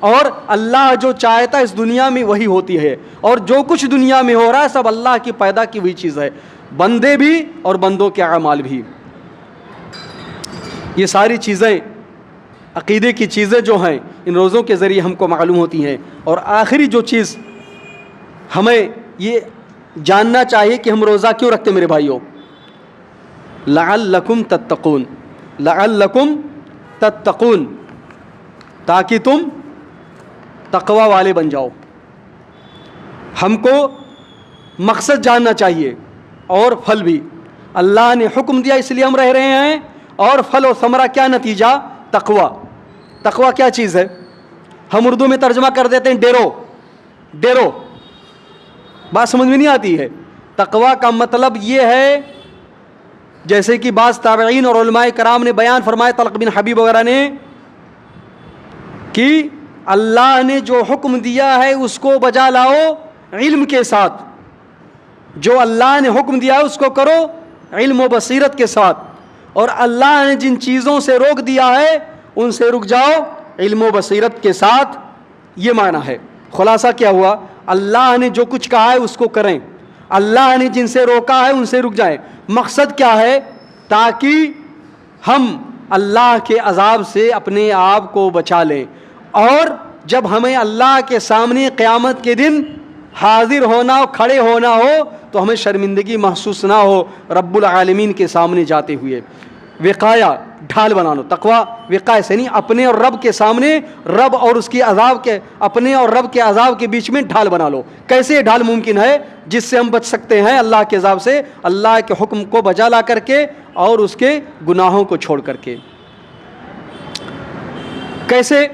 اور اللہ جو چاہتا ہے اس دنیا میں وہی ہوتی ہے. اور جو کچھ دنیا میں ہو رہا ہے سب اللہ کی پیدا کی ہوئی چیز ہے، بندے بھی اور بندوں کے اعمال بھی. یہ ساری چیزیں عقیدے کی چیزیں جو ہیں ان روزوں کے ذریعے ہم کو معلوم ہوتی ہیں. اور آخری جو چیز ہمیں یہ جاننا چاہیے کہ ہم روزہ کیوں رکھتے میرے بھائیوں. لعلکم تتقون، لعلکم تتقون، تاکہ تم تقوی والے بن جاؤ. ہم کو مقصد جاننا چاہیے اور پھل بھی. اللہ نے حکم دیا اس لیے ہم رہ رہے ہیں، اور پھل اور ثمرہ کیا نتیجہ؟ تقوی. تقوی کیا چیز ہے؟ ہم اردو میں ترجمہ کر دیتے ہیں ڈیرو. ڈیرو بات سمجھ میں نہیں آتی ہے. تقوی کا مطلب یہ ہے جیسے کہ بعض تابعین اور علماء کرام نے بیان فرمایا، طلق بن حبیب وغیرہ نے، کہ اللہ نے جو حکم دیا ہے اس کو بجا لاؤ علم کے ساتھ. جو اللہ نے حکم دیا ہے اس کو کرو علم و بصیرت کے ساتھ. اور اللہ نے جن چیزوں سے روک دیا ہے ان سے رک جاؤ علم و بصیرت کے ساتھ. یہ معنی ہے. خلاصہ کیا ہوا؟ اللہ نے جو کچھ کہا ہے اس کو کریں، اللہ نے جن سے روکا ہے ان سے رک جائیں. مقصد کیا ہے؟ تاکہ ہم اللہ کے عذاب سے اپنے آپ کو بچا لیں. اور جب ہمیں اللہ کے سامنے قیامت کے دن حاضر ہونا ہو، کھڑے ہونا ہو، تو ہمیں شرمندگی محسوس نہ ہو رب العالمین کے سامنے جاتے ہوئے. وقایا ڈھال بنا لو. تقوی وقایا سے نہیں، اپنے اور رب کے سامنے، رب اور اس کی عذاب کے، اپنے اور رب کے عذاب کے بیچ میں ڈھال بنا لو. کیسے ڈھال ممکن ہے؟ جس سے ہم بچ سکتے ہیں اللہ کے عذاب سے، اللہ کے حکم کو بجا لا کر کے اور اس کے گناہوں کو چھوڑ کر کے. کیسے؟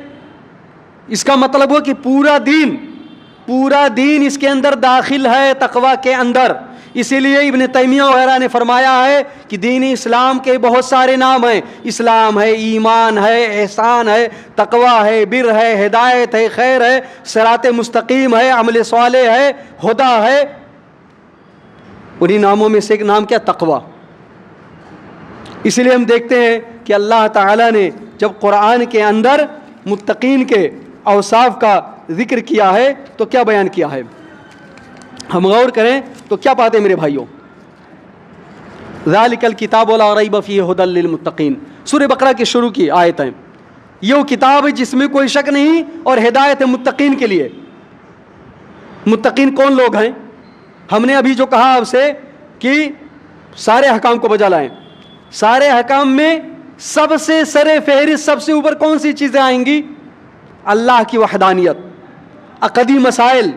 اس کا مطلب ہو کہ پورا دین اس کے اندر داخل ہے تقوی کے اندر. اسی لیے ابن تیمیہ وغیرہ نے فرمایا ہے کہ دین اسلام کے بہت سارے نام ہیں. اسلام ہے، ایمان ہے، احسان ہے، تقوی ہے، بر ہے، ہدایت ہے، خیر ہے، صراط مستقیم ہے، عمل صالح ہے، ہدا ہے. انہی ناموں میں سے ایک نام کیا؟ تقوی. اسی لیے ہم دیکھتے ہیں کہ اللہ تعالیٰ نے جب قرآن کے اندر متقین کے اوصاف کا ذکر کیا ہے تو کیا بیان کیا ہے؟ ہم غور کریں تو کیا پاتے ہیں میرے بھائیوں؟ ذالک الکتاب لا ریب فیہ ھدی للمتقین. سورہ بقرہ کی شروع کی آیت ہیں. یہ وہ کتاب ہے جس میں کوئی شک نہیں اور ہدایت ہے متقین کے لیے. متقین کون لوگ ہیں؟ ہم نے ابھی جو کہا آپ سے کہ سارے احکام کو بجا لائیں. سارے احکام میں سب سے سر فہرست، سب سے اوپر کون سی چیزیں آئیں گی؟ اللہ کی وحدانیت. عقدی مسائل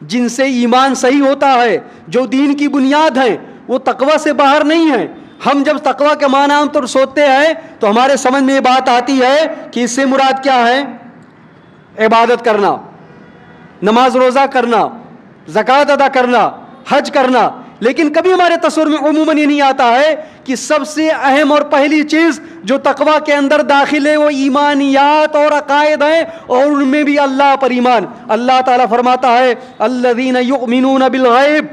جن سے ایمان صحیح ہوتا ہے، جو دین کی بنیاد ہیں، وہ تقوی سے باہر نہیں ہیں. ہم جب تقوی کے معنی ہم تو سوچتے ہیں تو ہمارے سمجھ میں یہ بات آتی ہے کہ اس سے مراد کیا ہے؟ عبادت کرنا، نماز روزہ کرنا، زکوٰۃ ادا کرنا، حج کرنا. لیکن کبھی ہمارے تصور میں عموماً یہ نہیں آتا ہے کہ سب سے اہم اور پہلی چیز جو تقوی کے اندر داخل ہے وہ ایمانیات اور عقائد ہیں، اور ان میں بھی اللہ پر ایمان. اللہ تعالیٰ فرماتا ہے الذین یؤمنون بالغیب،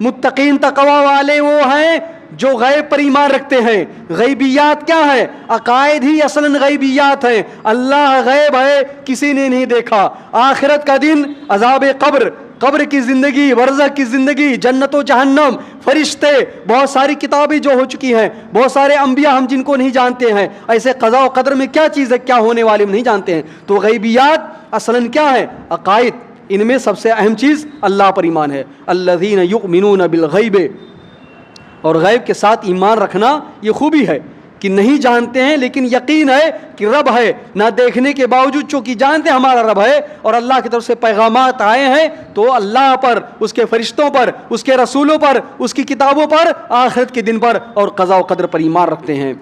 متقین تقوی والے وہ ہیں جو غیب پر ایمان رکھتے ہیں. غیبیات کیا ہے؟ عقائد ہی اصلاً غیبیات ہیں. اللہ غیب ہے، کسی نے نہیں دیکھا. آخرت کا دن، عذاب قبر، قبر کی زندگی، برزخ کی زندگی، جنت و جہنم، فرشتے، بہت ساری کتابیں جو ہو چکی ہیں، بہت سارے انبیاء ہم جن کو نہیں جانتے ہیں. ایسے قضاء و قدر میں کیا چیز ہے، کیا ہونے والے ہم نہیں جانتے ہیں. تو غیبیات اصلاً کیا ہے؟ عقائد. ان میں سب سے اہم چیز اللہ پر ایمان ہے. الذین یؤمنون بالغیب، اور غیب کے ساتھ ایمان رکھنا یہ خوبی ہے کہ نہیں جانتے ہیں لیکن یقین ہے کہ رب ہے. نہ دیکھنے کے باوجود چونکہ جانتے ہمارا رب ہے اور اللہ کی طرف سے پیغامات آئے ہیں تو اللہ پر، اس کے فرشتوں پر، اس کے رسولوں پر، اس کی کتابوں پر، آخرت کے دن پر اور قضاء و قدر پر ایمان رکھتے ہیں.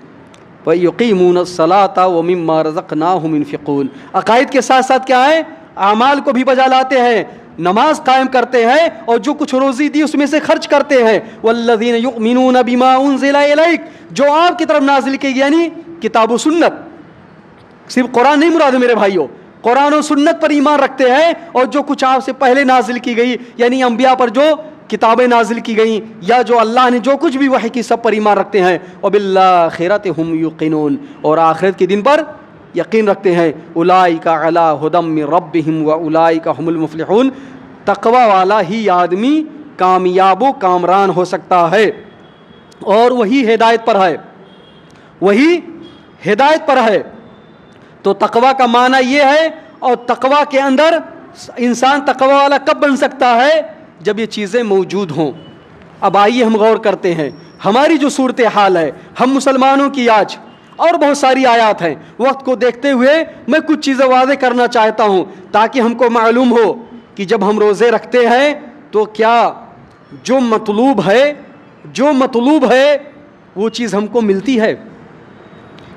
وَيُقِيمُونَ الصَّلَاةَ وَمِمَّا رَزَقْنَاهُمْ يُنْفِقُونَ. عقائد کے ساتھ ساتھ کیا ہے؟ اعمال کو بھی بجا لاتے ہیں، نماز قائم کرتے ہیں اور جو کچھ روزی دی اس میں سے خرچ کرتے ہیں. والذین یؤمنون بما انزل الیک، جو آپ کی طرف نازل کی گئی یعنی کتاب و سنت. صرف قرآن نہیں مراد ہے میرے بھائیوں، قرآن و سنت پر ایمان رکھتے ہیں اور جو کچھ آپ سے پہلے نازل کی گئی یعنی انبیاء پر جو کتابیں نازل کی گئیں یا جو اللہ نے جو کچھ بھی وحی کی سب پر ایمان رکھتے ہیں. وبالآخرۃ ہم یوقنون، اور آخرت کے دن پر یقین رکھتے ہیں. اولئک علی ھدی من ربہم واولئک ھم المفلحون. تقوی والا ہی آدمی کامیاب و کامران ہو سکتا ہے اور وہی ہدایت پر ہے، وہی ہدایت پر ہے. تو تقوی کا معنی یہ ہے. اور تقوی کے اندر انسان تقوی والا کب بن سکتا ہے؟ جب یہ چیزیں موجود ہوں. اب آئیے ہم غور کرتے ہیں ہماری جو صورتحال ہے، ہم مسلمانوں کی آج، اور بہت ساری آیات ہیں. وقت کو دیکھتے ہوئے میں کچھ چیزیں واضح کرنا چاہتا ہوں تاکہ ہم کو معلوم ہو کہ جب ہم روزے رکھتے ہیں تو کیا جو مطلوب ہے وہ چیز ہم کو ملتی ہے.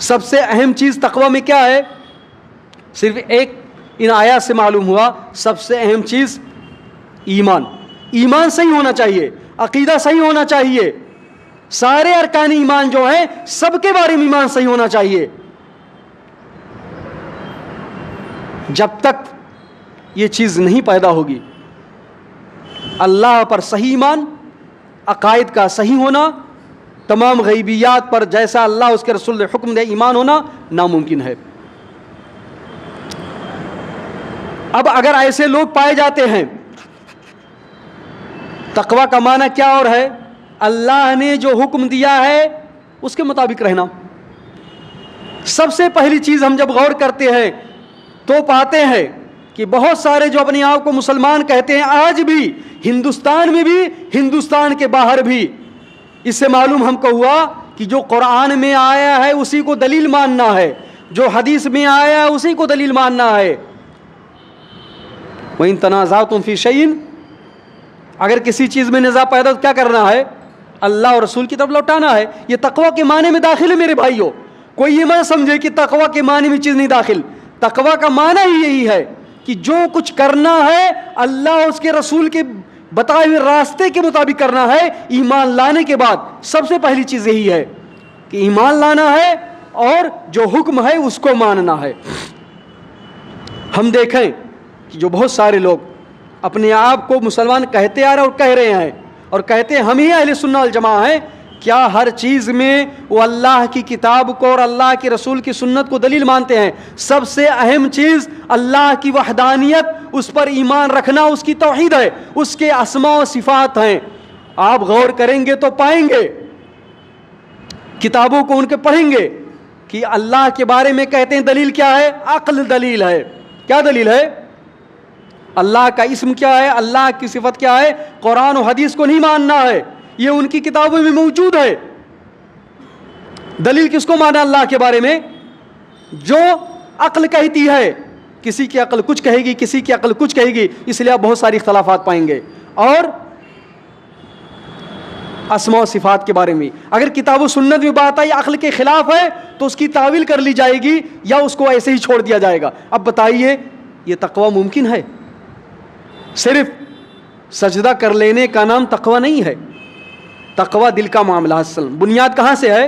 سب سے اہم چیز تقوی میں کیا ہے؟ صرف ایک ان آیات سے معلوم ہوا. سب سے اہم چیز ایمان. ایمان صحیح ہونا چاہیے، عقیدہ صحیح ہونا چاہیے، سارے ارکان ایمان جو ہیں سب کے بارے میں ایمان صحیح ہونا چاہیے. جب تک یہ چیز نہیں پیدا ہوگی، اللہ پر صحیح ایمان، عقائد کا صحیح ہونا، تمام غیبیات پر جیسا اللہ اس کے رسول نے حکم دے ایمان ہونا ناممکن ہے. اب اگر ایسے لوگ پائے جاتے ہیں، تقوی کا معنی کیا اور ہے؟ اللہ نے جو حکم دیا ہے اس کے مطابق رہنا. سب سے پہلی چیز ہم جب غور کرتے ہیں تو پاتے ہیں کہ بہت سارے جو اپنے آپ کو مسلمان کہتے ہیں آج بھی ہندوستان میں بھی، ہندوستان کے باہر بھی، اس سے معلوم ہم کو ہوا کہ جو قرآن میں آیا ہے اسی کو دلیل ماننا ہے، جو حدیث میں آیا ہے اسی کو دلیل ماننا ہے. وَإِن تَنَازَعْتُمْ فِي شَيْءٍ، اگر کسی چیز میں نزاع پیدا تو کیا کرنا ہے؟ اللہ اور رسول کی طرف لوٹانا ہے. یہ تقوی کے معنی میں داخل ہے میرے بھائیوں. کوئی یہ مت سمجھے کہ تقوی کے معنی میں چیز نہیں داخل. تقوی کا معنی ہی یہی ہے کہ جو کچھ کرنا ہے اللہ اس کے رسول کے بتائے ہوئے راستے کے مطابق کرنا ہے. ایمان لانے کے بعد سب سے پہلی چیز یہی ہے کہ ایمان لانا ہے اور جو حکم ہے اس کو ماننا ہے. ہم دیکھیں کہ جو بہت سارے لوگ اپنے آپ کو مسلمان کہتے آ رہے اور کہہ رہے ہیں اور کہتے ہیں ہم ہی اہل سنت والجماعہ ہیں، کیا ہر چیز میں وہ اللہ کی کتاب کو اور اللہ کے رسول کی سنت کو دلیل مانتے ہیں؟ سب سے اہم چیز اللہ کی وحدانیت، اس پر ایمان رکھنا، اس کی توحید ہے، اس کے اسماء و صفات ہیں. آپ غور کریں گے تو پائیں گے، کتابوں کو ان کے پڑھیں گے کہ اللہ کے بارے میں کہتے ہیں دلیل کیا ہے؟ عقل دلیل ہے. کیا دلیل ہے؟ اللہ کا اسم کیا ہے، اللہ کی صفت کیا ہے. قرآن و حدیث کو نہیں ماننا ہے، یہ ان کی کتابوں میں موجود ہے. دلیل کس کو مانا اللہ کے بارے میں؟ جو عقل کہتی ہے. کسی کی عقل کچھ کہے گی، کسی کی عقل کچھ کہے گی، اس لیے آپ بہت ساری اختلافات پائیں گے. اور اسماء و صفات کے بارے میں. اگر کتاب و سنت میں بات آئی عقل کے خلاف ہے تو اس کی تعویل کر لی جائے گی یا اس کو ایسے ہی چھوڑ دیا جائے گا. اب بتائیے یہ تقوی ممکن ہے؟ صرف سجدہ کر لینے کا نام تقوی نہیں ہے. تقوی دل کا معاملہ ہے. بنیاد کہاں سے ہے؟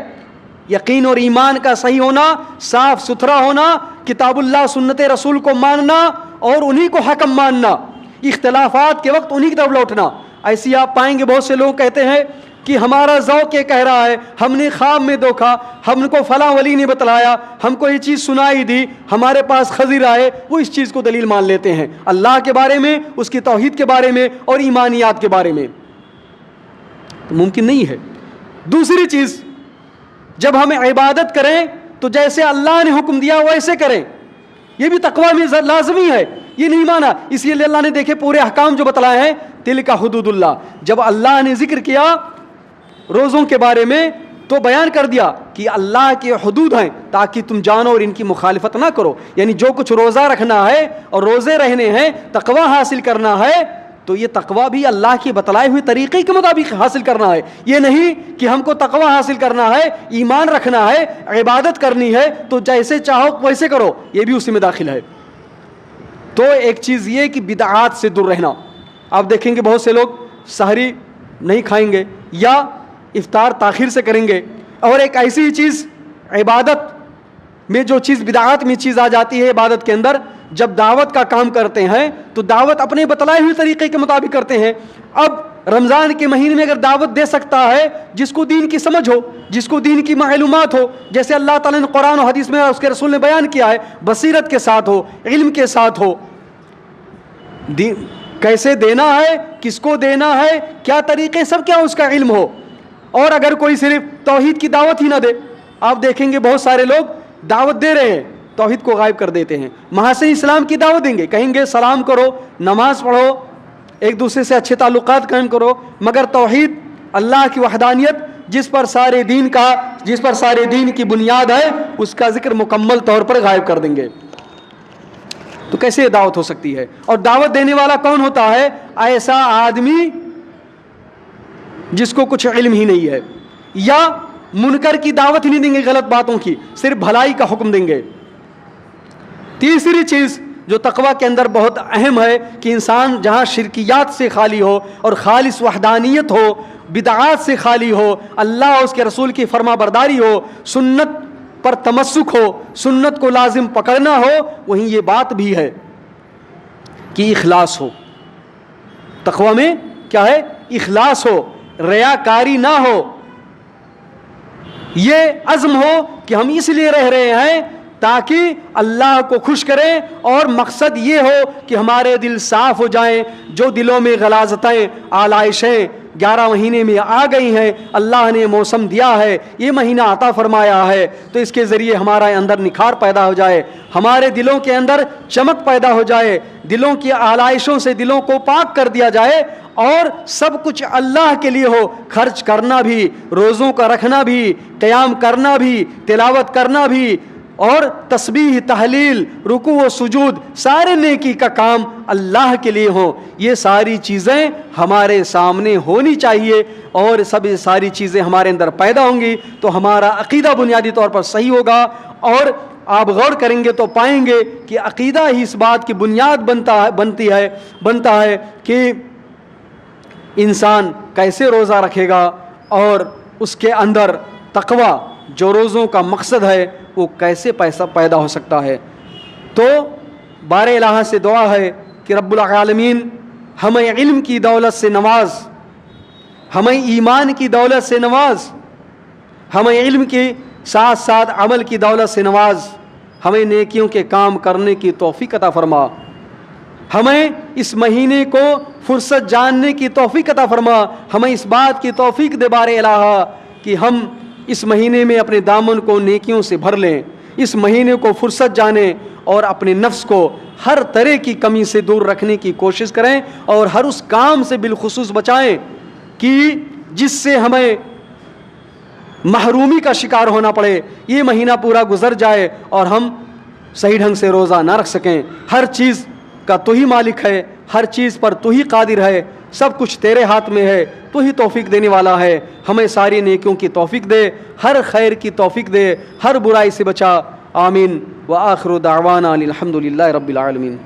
یقین اور ایمان کا صحیح ہونا، صاف ستھرا ہونا، کتاب اللہ سنت رسول کو ماننا اور انہی کو حکم ماننا، اختلافات کے وقت انہی کی طرف لوٹنا. ایسی آپ پائیں گے بہت سے لوگ کہتے ہیں کہ ہمارا ذوق یہ کہہ رہا ہے، ہم نے خواب میں دیکھا، ہم کو فلاں ولی نے بتلایا، ہم کو یہ چیز سنائی دی، ہمارے پاس خضر آئے، وہ اس چیز کو دلیل مان لیتے ہیں اللہ کے بارے میں، اس کی توحید کے بارے میں اور ایمانیات کے بارے میں. تو ممکن نہیں ہے. دوسری چیز، جب ہم عبادت کریں تو جیسے اللہ نے حکم دیا ویسے کریں، یہ بھی تقوی میں لازمی ہے. یہ نہیں مانا، اس لیے اللہ نے دیکھے پورے احکام جو بتلائے ہیں تلک حدود اللہ. جب اللہ نے ذکر کیا روزوں کے بارے میں تو بیان کر دیا کہ اللہ کے حدود ہیں تاکہ تم جانو اور ان کی مخالفت نہ کرو. یعنی جو کچھ روزہ رکھنا ہے اور روزے رہنے ہیں، تقوی حاصل کرنا ہے، تو یہ تقوی بھی اللہ کے بتلائے ہوئے طریقے کے مطابق حاصل کرنا ہے. یہ نہیں کہ ہم کو تقوی حاصل کرنا ہے، ایمان رکھنا ہے، عبادت کرنی ہے تو جیسے چاہو ویسے کرو، یہ بھی اسی میں داخل ہے. تو ایک چیز یہ کہ بدعات سے دور رہنا. آپ دیکھیں گے بہت سے لوگ سحری نہیں کھائیں گے یا افطار تاخیر سے کریں گے. اور ایک ایسی چیز عبادت میں جو چیز بدعات میں چیز آ جاتی ہے عبادت کے اندر، جب دعوت کا کام کرتے ہیں تو دعوت اپنے بتلائے ہوئے طریقے کے مطابق کرتے ہیں. اب رمضان کے مہینے میں اگر دعوت دے سکتا ہے جس کو دین کی سمجھ ہو، جس کو دین کی معلومات ہو، جیسے اللہ تعالیٰ نے قرآن و حدیث میں اس کے رسول نے بیان کیا ہے، بصیرت کے ساتھ ہو، علم کے ساتھ ہو، کیسے دینا ہے، کس کو دینا ہے، کیا طریقے، سب کیا اس کا علم ہو. اور اگر کوئی صرف توحید کی دعوت ہی نہ دے، آپ دیکھیں گے بہت سارے لوگ دعوت دے رہے ہیں توحید کو غائب کر دیتے ہیں. محاسن اسلام کی دعوت دیں گے، کہیں گے سلام کرو، نماز پڑھو، ایک دوسرے سے اچھے تعلقات قائم کرو، مگر توحید اللہ کی وحدانیت جس پر سارے دین کی بنیاد ہے اس کا ذکر مکمل طور پر غائب کر دیں گے. تو کیسے دعوت ہو سکتی ہے؟ اور دعوت دینے والا کون ہوتا ہے؟ ایسا آدمی جس کو کچھ علم ہی نہیں ہے، یا منکر کی دعوت ہی نہیں دیں گے، غلط باتوں کی، صرف بھلائی کا حکم دیں گے. تیسری چیز جو تقوی کے اندر بہت اہم ہے کہ انسان جہاں شرکیات سے خالی ہو اور خالص وحدانیت ہو، بدعات سے خالی ہو، اللہ اور اس کے رسول کی فرما برداری ہو، سنت پر تمسک ہو، سنت کو لازم پکڑنا ہو، وہیں یہ بات بھی ہے کہ اخلاص ہو. تقوی میں کیا ہے؟ اخلاص ہو، ریاکاری نہ ہو، یہ عزم ہو کہ ہم اس لیے رہ رہے ہیں تاکہ اللہ کو خوش کریں، اور مقصد یہ ہو کہ ہمارے دل صاف ہو جائیں. جو دلوں میں غلاظتیں، آلائشیں 11 مہینے میں آ گئی ہیں، اللہ نے موسم دیا ہے، یہ مہینہ عطا فرمایا ہے، تو اس کے ذریعے ہمارے اندر نکھار پیدا ہو جائے، ہمارے دلوں کے اندر چمک پیدا ہو جائے، دلوں کی آلائشوں سے دلوں کو پاک کر دیا جائے، اور سب کچھ اللہ کے لیے ہو. خرچ کرنا بھی، روزوں کا رکھنا بھی، قیام کرنا بھی، تلاوت کرنا بھی، اور تسبیح، تحلیل، رکوع و سجود، سارے نیکی کا کام اللہ کے لیے ہوں. یہ ساری چیزیں ہمارے سامنے ہونی چاہیے، اور ساری چیزیں ہمارے اندر پیدا ہوں گی تو ہمارا عقیدہ بنیادی طور پر صحیح ہوگا. اور آپ غور کریں گے تو پائیں گے کہ عقیدہ ہی اس بات کی بنیاد بنتا ہے کہ انسان کیسے روزہ رکھے گا، اور اس کے اندر تقوی جو روزوں کا مقصد ہے وہ کیسے پیسہ پیدا ہو سکتا ہے. تو بار الہ سے دعا ہے کہ رب العالمین ہمیں علم کی دولت سے نواز، ہمیں ایمان کی دولت سے نواز، ہمیں علم کے ساتھ ساتھ عمل کی دولت سے نواز، ہمیں نیکیوں کے کام کرنے کی توفیق عطا فرما، ہمیں اس مہینے کو فرصت جاننے کی توفیق عطا فرما، ہمیں اس بات کی توفیق دے بار الہ کہ ہم اس مہینے میں اپنے دامن کو نیکیوں سے بھر لیں، اس مہینے کو فرصت جانیں اور اپنے نفس کو ہر طرح کی کمی سے دور رکھنے کی کوشش کریں، اور ہر اس کام سے بالخصوص بچائیں کہ جس سے ہمیں محرومی کا شکار ہونا پڑے. یہ مہینہ پورا گزر جائے اور ہم صحیح ڈھنگ سے روزہ نہ رکھ سکیں. ہر چیز کا تو ہی مالک ہے، ہر چیز پر تو ہی قادر ہے، سب کچھ تیرے ہاتھ میں ہے، تو ہی توفیق دینے والا ہے. ہمیں ساری نیکیوں کی توفیق دے، ہر خیر کی توفیق دے، ہر برائی سے بچا. آمین. وآخر دعوانا الحمد للہ رب العالمین.